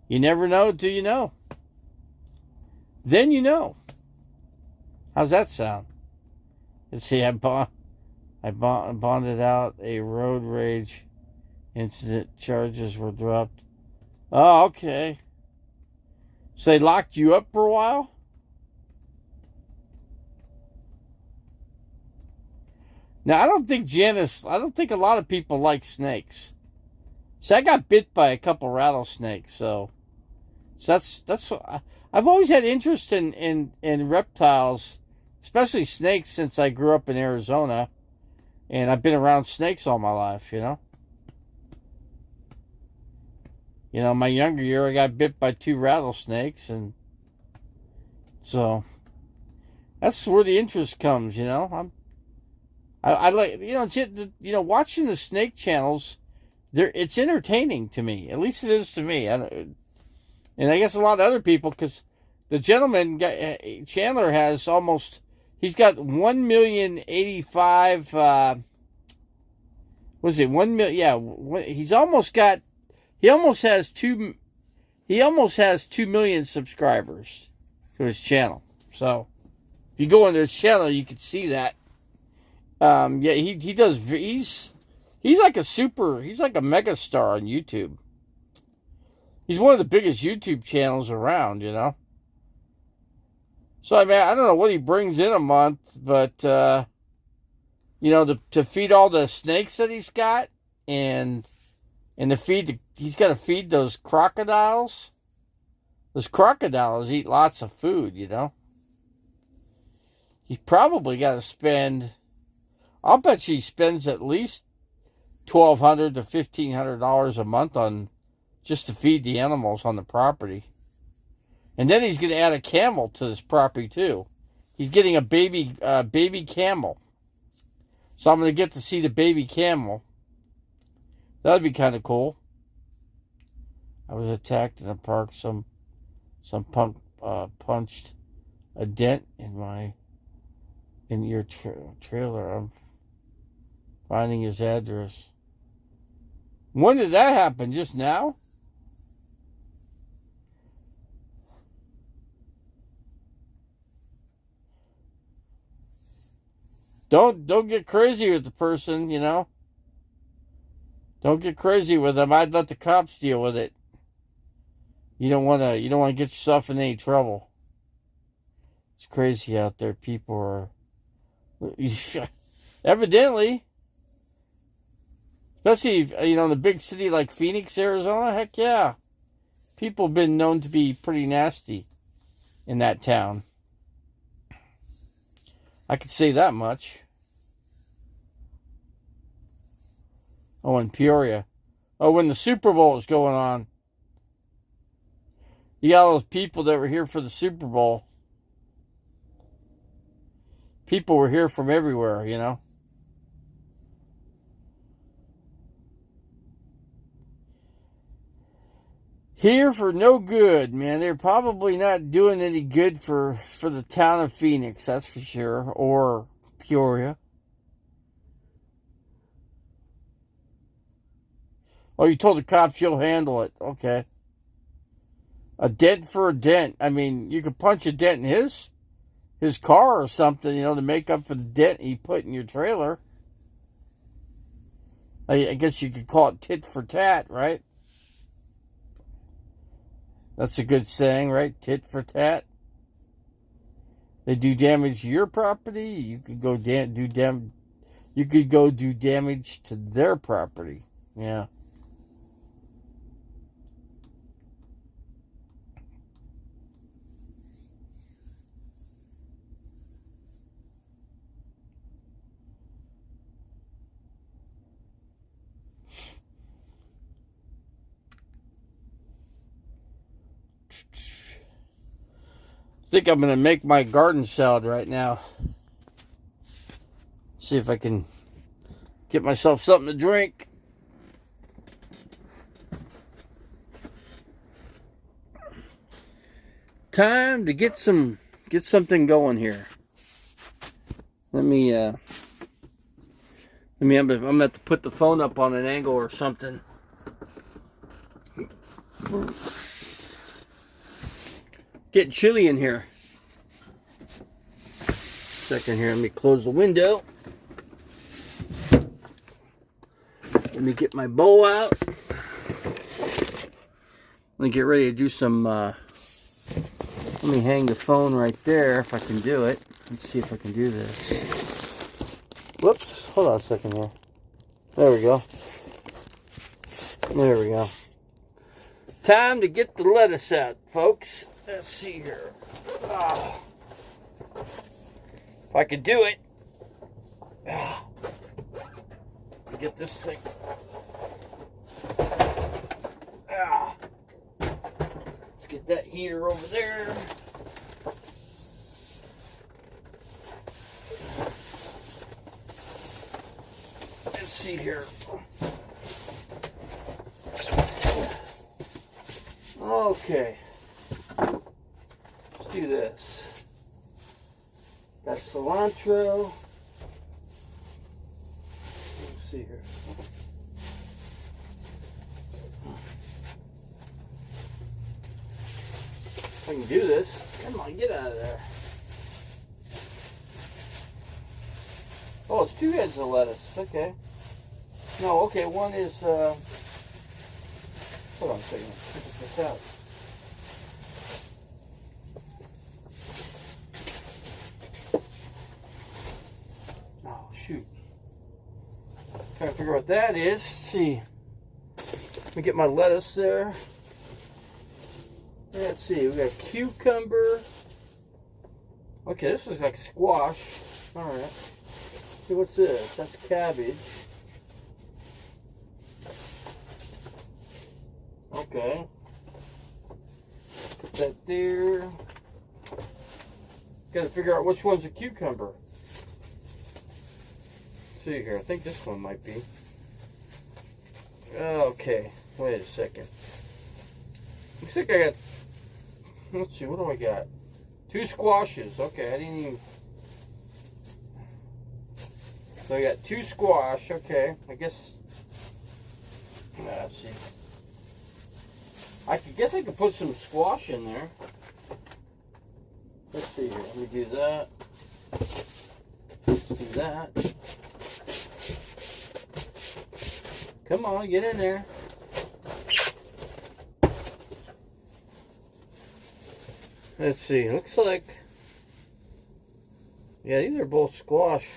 You never know till you know. Then you know. How's that sound? Let's see. I bonded out a road rage incident. Charges were dropped. Oh, okay. So they locked you up for a while? Now, I don't think a lot of people like snakes. So I got bit by a couple rattlesnakes, so that's what I've always had interest in reptiles, especially snakes, since I grew up in Arizona. And I've been around snakes all my life, you know. You know, my younger year, I got bit by 2 rattlesnakes, and so that's where the interest comes, you know. I like, you know, watching the snake channels. It's entertaining to me. At least it is to me. And I guess a lot of other people, because the gentleman Chandler has almost. He's got 1,085,000. Was it 1 million? Yeah, he's almost got. He almost has 2 million subscribers to his channel. So if you go into his channel, you can see that. Yeah, he does. He's like he's like a mega star on YouTube. He's one of the biggest YouTube channels around, you know. So, I mean, I don't know what he brings in a month, but, you know, to feed all the snakes that he's got, and he's got to feed those crocodiles. Those crocodiles eat lots of food, you know. He's probably got to spend, I'll bet you he spends at least $1,200 to $1,500 a month on just to feed the animals on the property. And then he's going to add a camel to this property too. He's getting a baby camel. So I'm going to get to see the baby camel. That'd be kind of cool. I was attacked in the park. Some punk punched a dent in your trailer. I'm finding his address. When did that happen? Just now? Don't get crazy with the person, you know. Don't get crazy with them. I'd let the cops deal with it. You don't want to get yourself in any trouble. It's crazy out there. People are evidently, especially, you know, in a big city like Phoenix, Arizona. Heck yeah, people have been known to be pretty nasty in that town. I could say that much. Oh, in Peoria. Oh, when the Super Bowl was going on. You got all those people that were here for the Super Bowl. People were here from everywhere, you know. Here for no good, man. They're probably not doing any good for the town of Phoenix, that's for sure. Or Peoria. Oh, you told the cops you'll handle it. Okay. A dent for a dent. I mean, you could punch a dent in his car or something, to make up for the dent he put in your trailer. I guess you could call it tit for tat, right? That's a good saying, right? Tit for tat. They do damage to your property. You could go do damage to their property. Yeah. I think I'm going to make my garden salad right now. See if I can get myself something to drink. Time to get something going here. I'm gonna have to put the phone up on an angle or something. Getting chilly in here. Second here, let me close the window. Let me get my bowl out. Let me get ready to do some, let me hang the phone right there if I can do it. Let's see if I can do this. Whoops, hold on a second here. There we go. There we go. Time to get the lettuce out, folks. Let's see here. Oh. If I could do it. Oh. Get this thing. Oh. Let's get that heater over there. Let's see here. Okay. Let's do this. Got cilantro. Let's see here. If I can do this. Come on, get out of there. Oh, it's 2 heads of lettuce. Okay. No, okay, one is, hold on a second. Check this out. Oh, shoot. Trying to figure out what that is. Let's see. Let me get my lettuce there. Let's see, we got cucumber. Okay, this is like squash. Alright. See, what's this? That's cabbage. Okay. Put that there. Gotta figure out which one's a cucumber. Let's see here, I think this one might be. Okay, wait a second. Looks like I got, let's see, what do I got? 2 squashes. Okay, I didn't even. So I got 2 squash. Okay, I guess. Let's see. I guess I could put some squash in there. Let's see here. Let me do that. Let's do that. Come on, get in there. Let's see. Looks like. Yeah, these are both squash.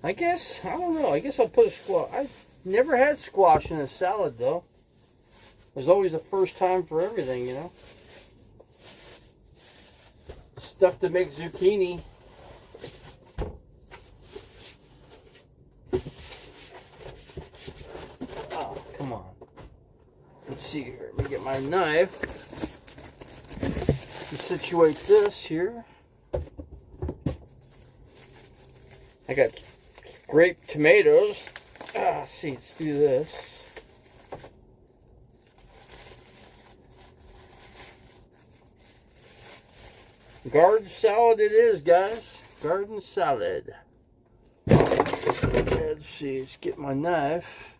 I guess, I don't know. I guess I'll put a squash. I've never had squash in a salad, though. There's always a first time for everything, you know. Stuff to make zucchini. Oh, come on. Let's see here. Let me get my knife. Situate this here. I got grape tomatoes. Let's see, let's do this. Garden salad it is, guys. Garden salad. Let's see, let's get my knife.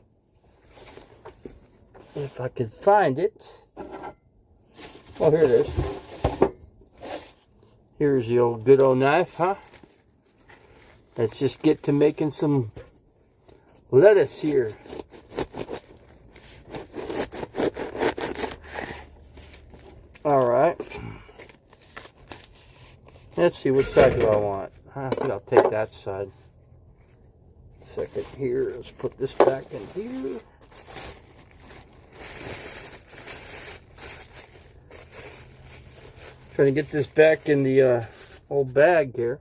If I could find it. Oh, here it is. Here's the old good old knife, huh? Let's just get to making some lettuce here. Alright. Let's see, what side do I want? I think I'll take that side. Second here, let's put this back in here. Trying to get this back in the old bag here.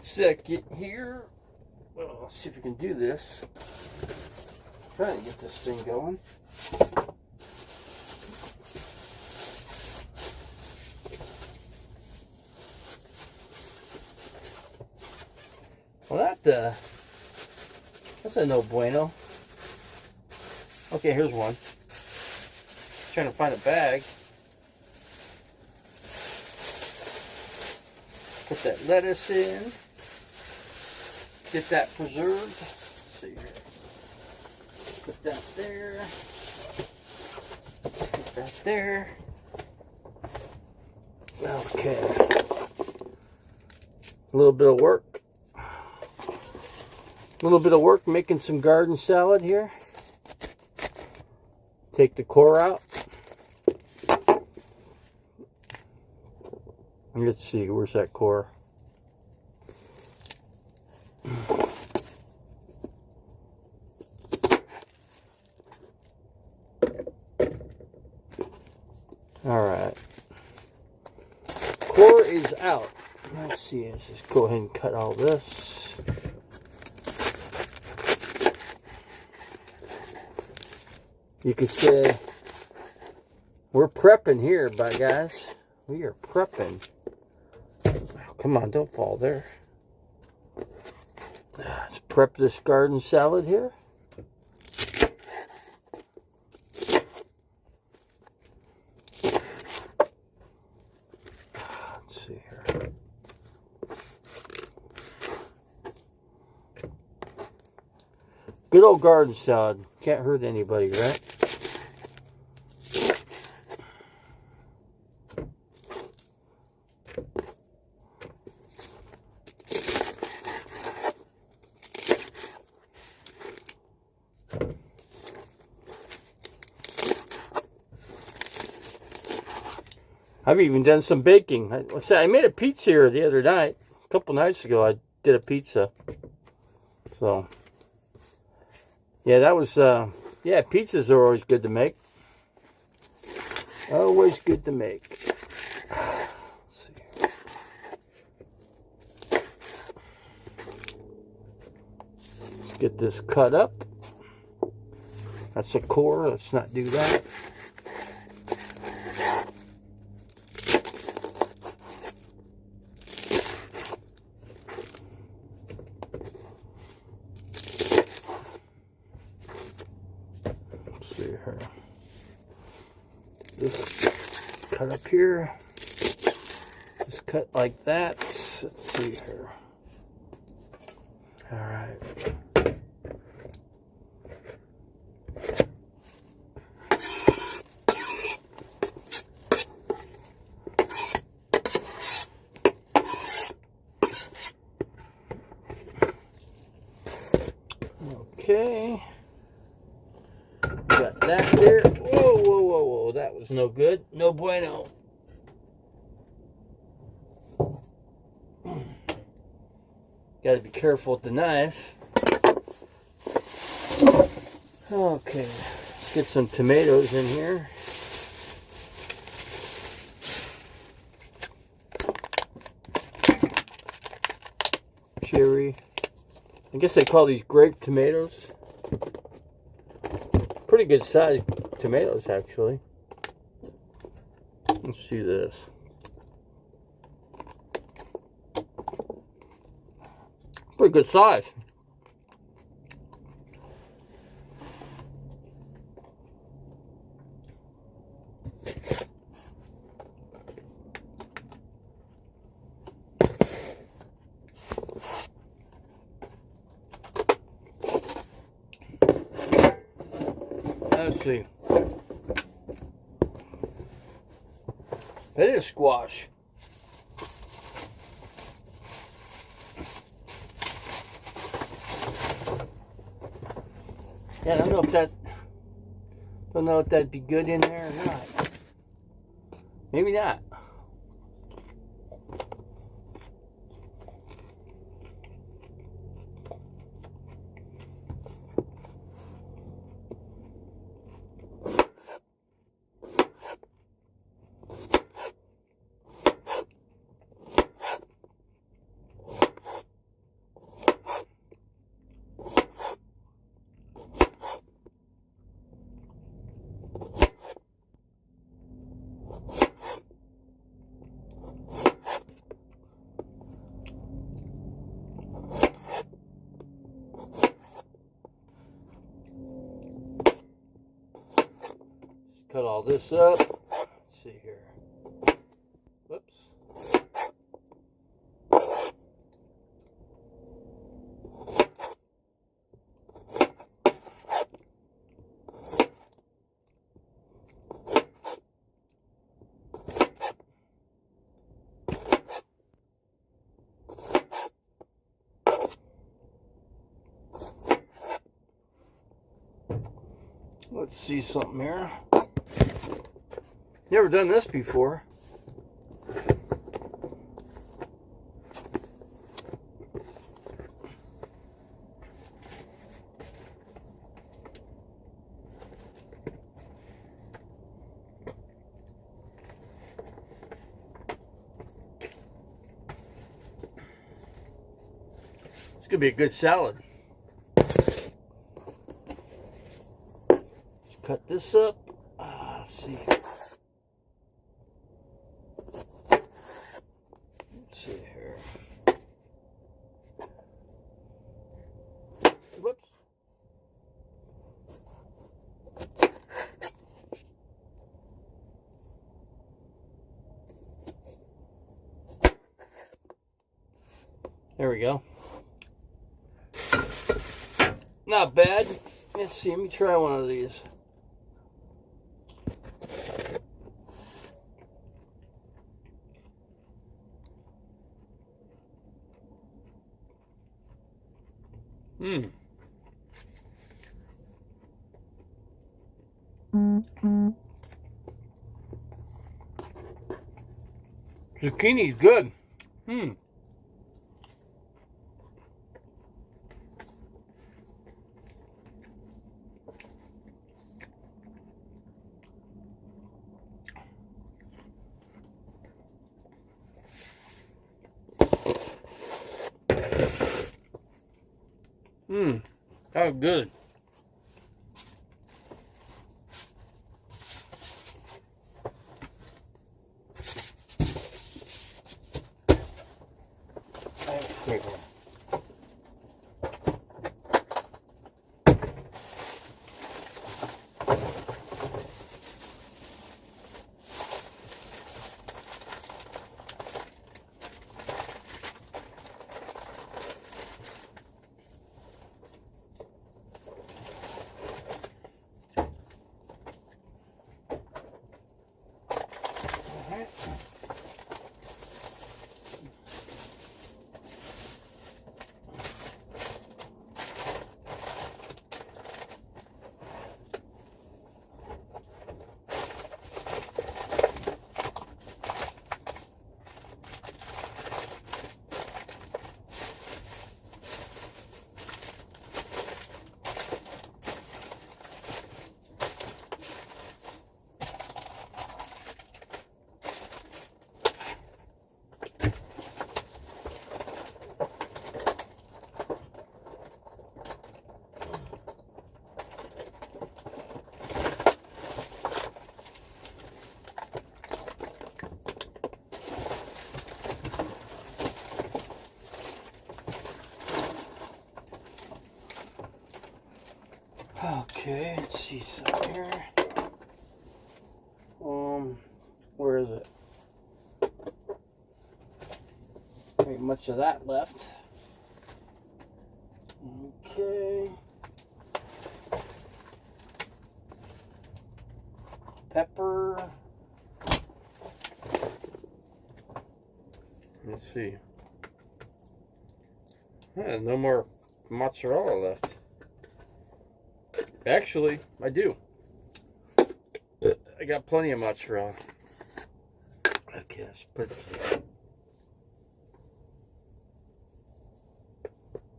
Second here. Well, let's see if we can do this. Trying to get this thing going. Well, that's a no bueno. Okay, here's one. Trying to find a bag. Put that lettuce in. Get that preserved. Let's see here. Put that there. Put that there. Okay. A little bit of work. A little bit of work making some garden salad here. Take the core out. Let's see, where's that core? Alright. Core is out. Let's see, let's just go ahead and cut all this. You could say we're prepping here, guys. We are prepping. Oh, come on, don't fall there. Let's prep this garden salad here. Let's see here. Good old garden salad. Can't hurt anybody, right? I've even done some baking. I made a pizza here the other night. A couple nights ago, I did a pizza. So, yeah, that was, yeah, pizzas are always good to make. Always good to make. Let's see. Let's get this cut up. That's a core. Let's not do that. This cut up here. Just cut like that. Let's see here. All right. Okay. Got that there. Whoa, whoa, whoa, whoa. That was no good. No bueno. Got to be careful with the knife. Okay. Let's get some tomatoes in here. Cherry. I guess they call these grape tomatoes. Pretty good sized tomatoes, actually. Let's see this. Pretty good size. Let's see. It is squash. Yeah, I don't know if that'd be good in there or not. Maybe not. Cut all this up. Let's see here. Whoops. Let's see something here. Never done this before. It's gonna be a good salad. Just cut this up. Let's see. See here. Whoops. There we go. Not bad. Let's see, let me try one of these. Zucchini's good. That was good. Great one. Okay, let's see something here. Where is it? Ain't much of that left. Okay. pepper. Let's see. No more mozzarella left. Actually, I do. I got plenty of mozzarella. Okay, let's put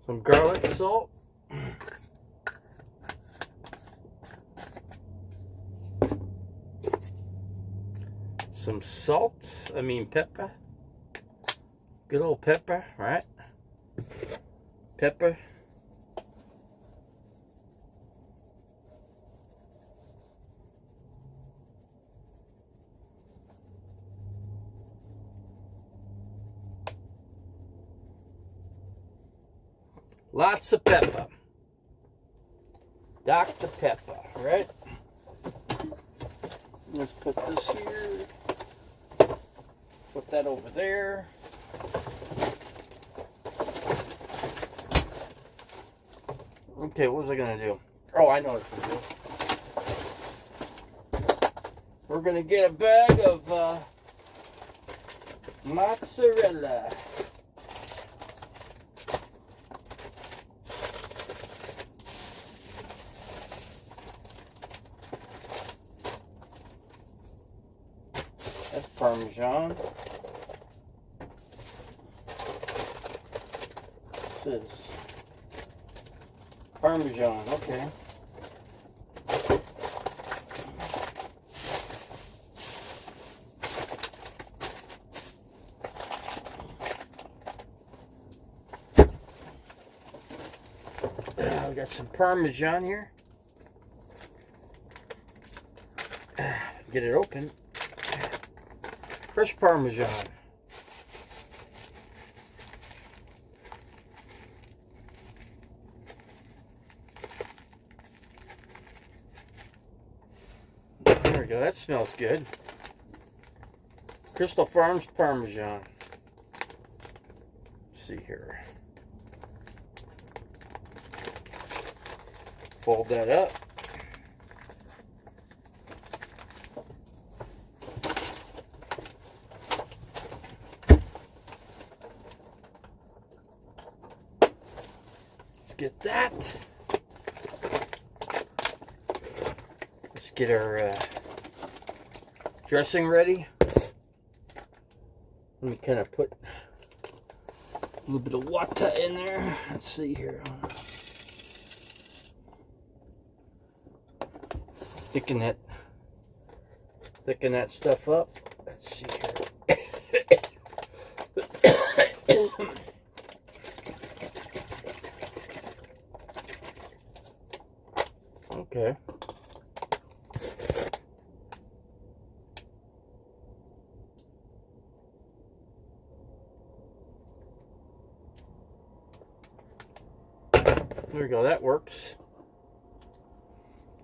some garlic salt. Some salt, pepper. Good old pepper, right? Pepper. Lots of pepper. Dr. Pepper, right? Let's put this here. Put that over there. Okay, what was I going to do? Oh, I know what I'm going to do. We're going to get a bag of mozzarella. That's Parmesan. This is Parmesan, okay. We got some Parmesan here. Get it open. Fresh Parmesan. There we go. That smells good. Crystal Farms Parmesan. Let's see here. Fold that up. Let's get that. Let's get our dressing ready. Let me kind of put a little bit of water in there. Let's see here. Thicken that stuff up. Let's see here. Okay. There we go, that works.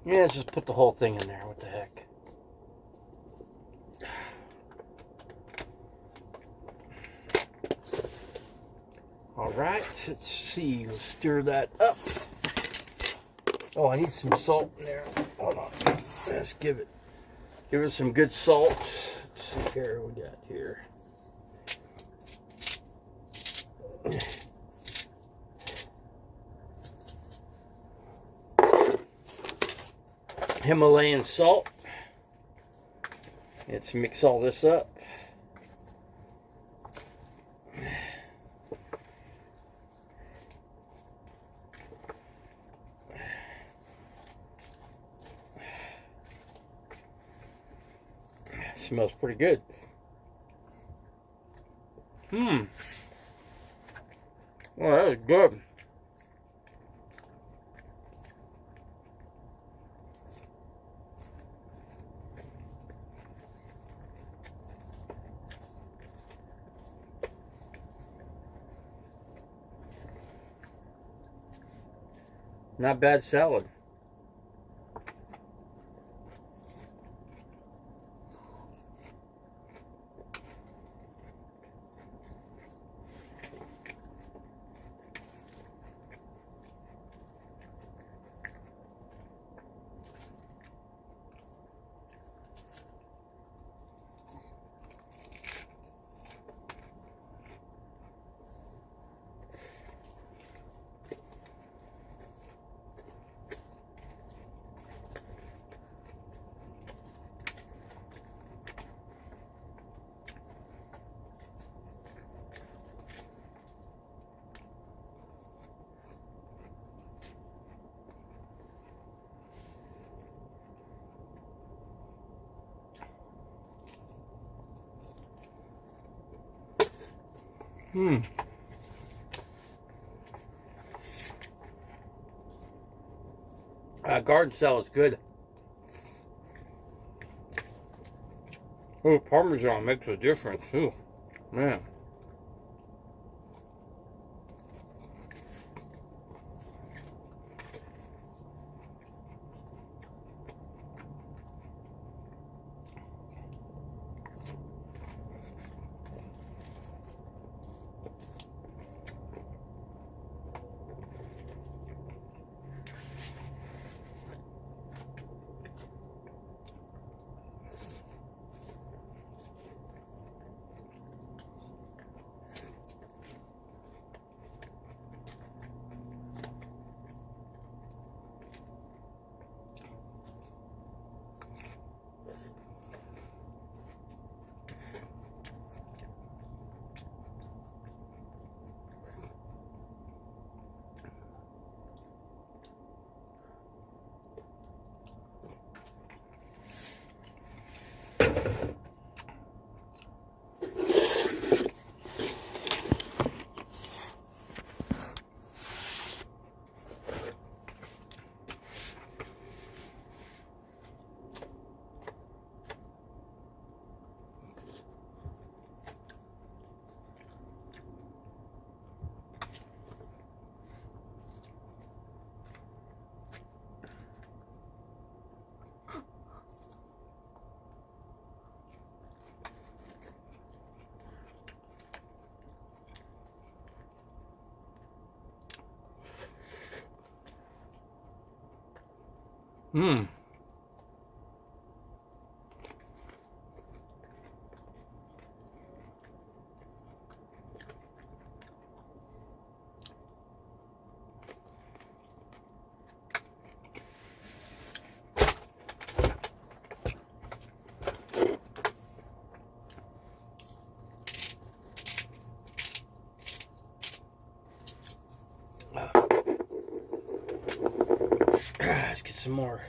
Yeah, let's just put the whole thing in there. What the heck? Alright, let's see. We'll stir that up. Oh, I need some salt in there. Hold on. Let's give it some good salt. Let's see here what we got here. Himalayan salt. Let's mix all this up. Smells pretty good. Well, that is good. Not bad salad. Hmm. Garden salad is good. Oh, Parmesan makes a difference too. Man. Hmm. Let's get some more.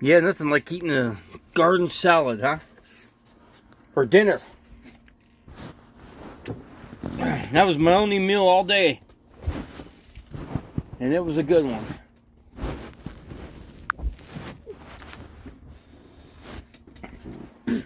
Yeah, nothing like eating a garden salad, huh? For dinner. That was my only meal all day. And it was a good one.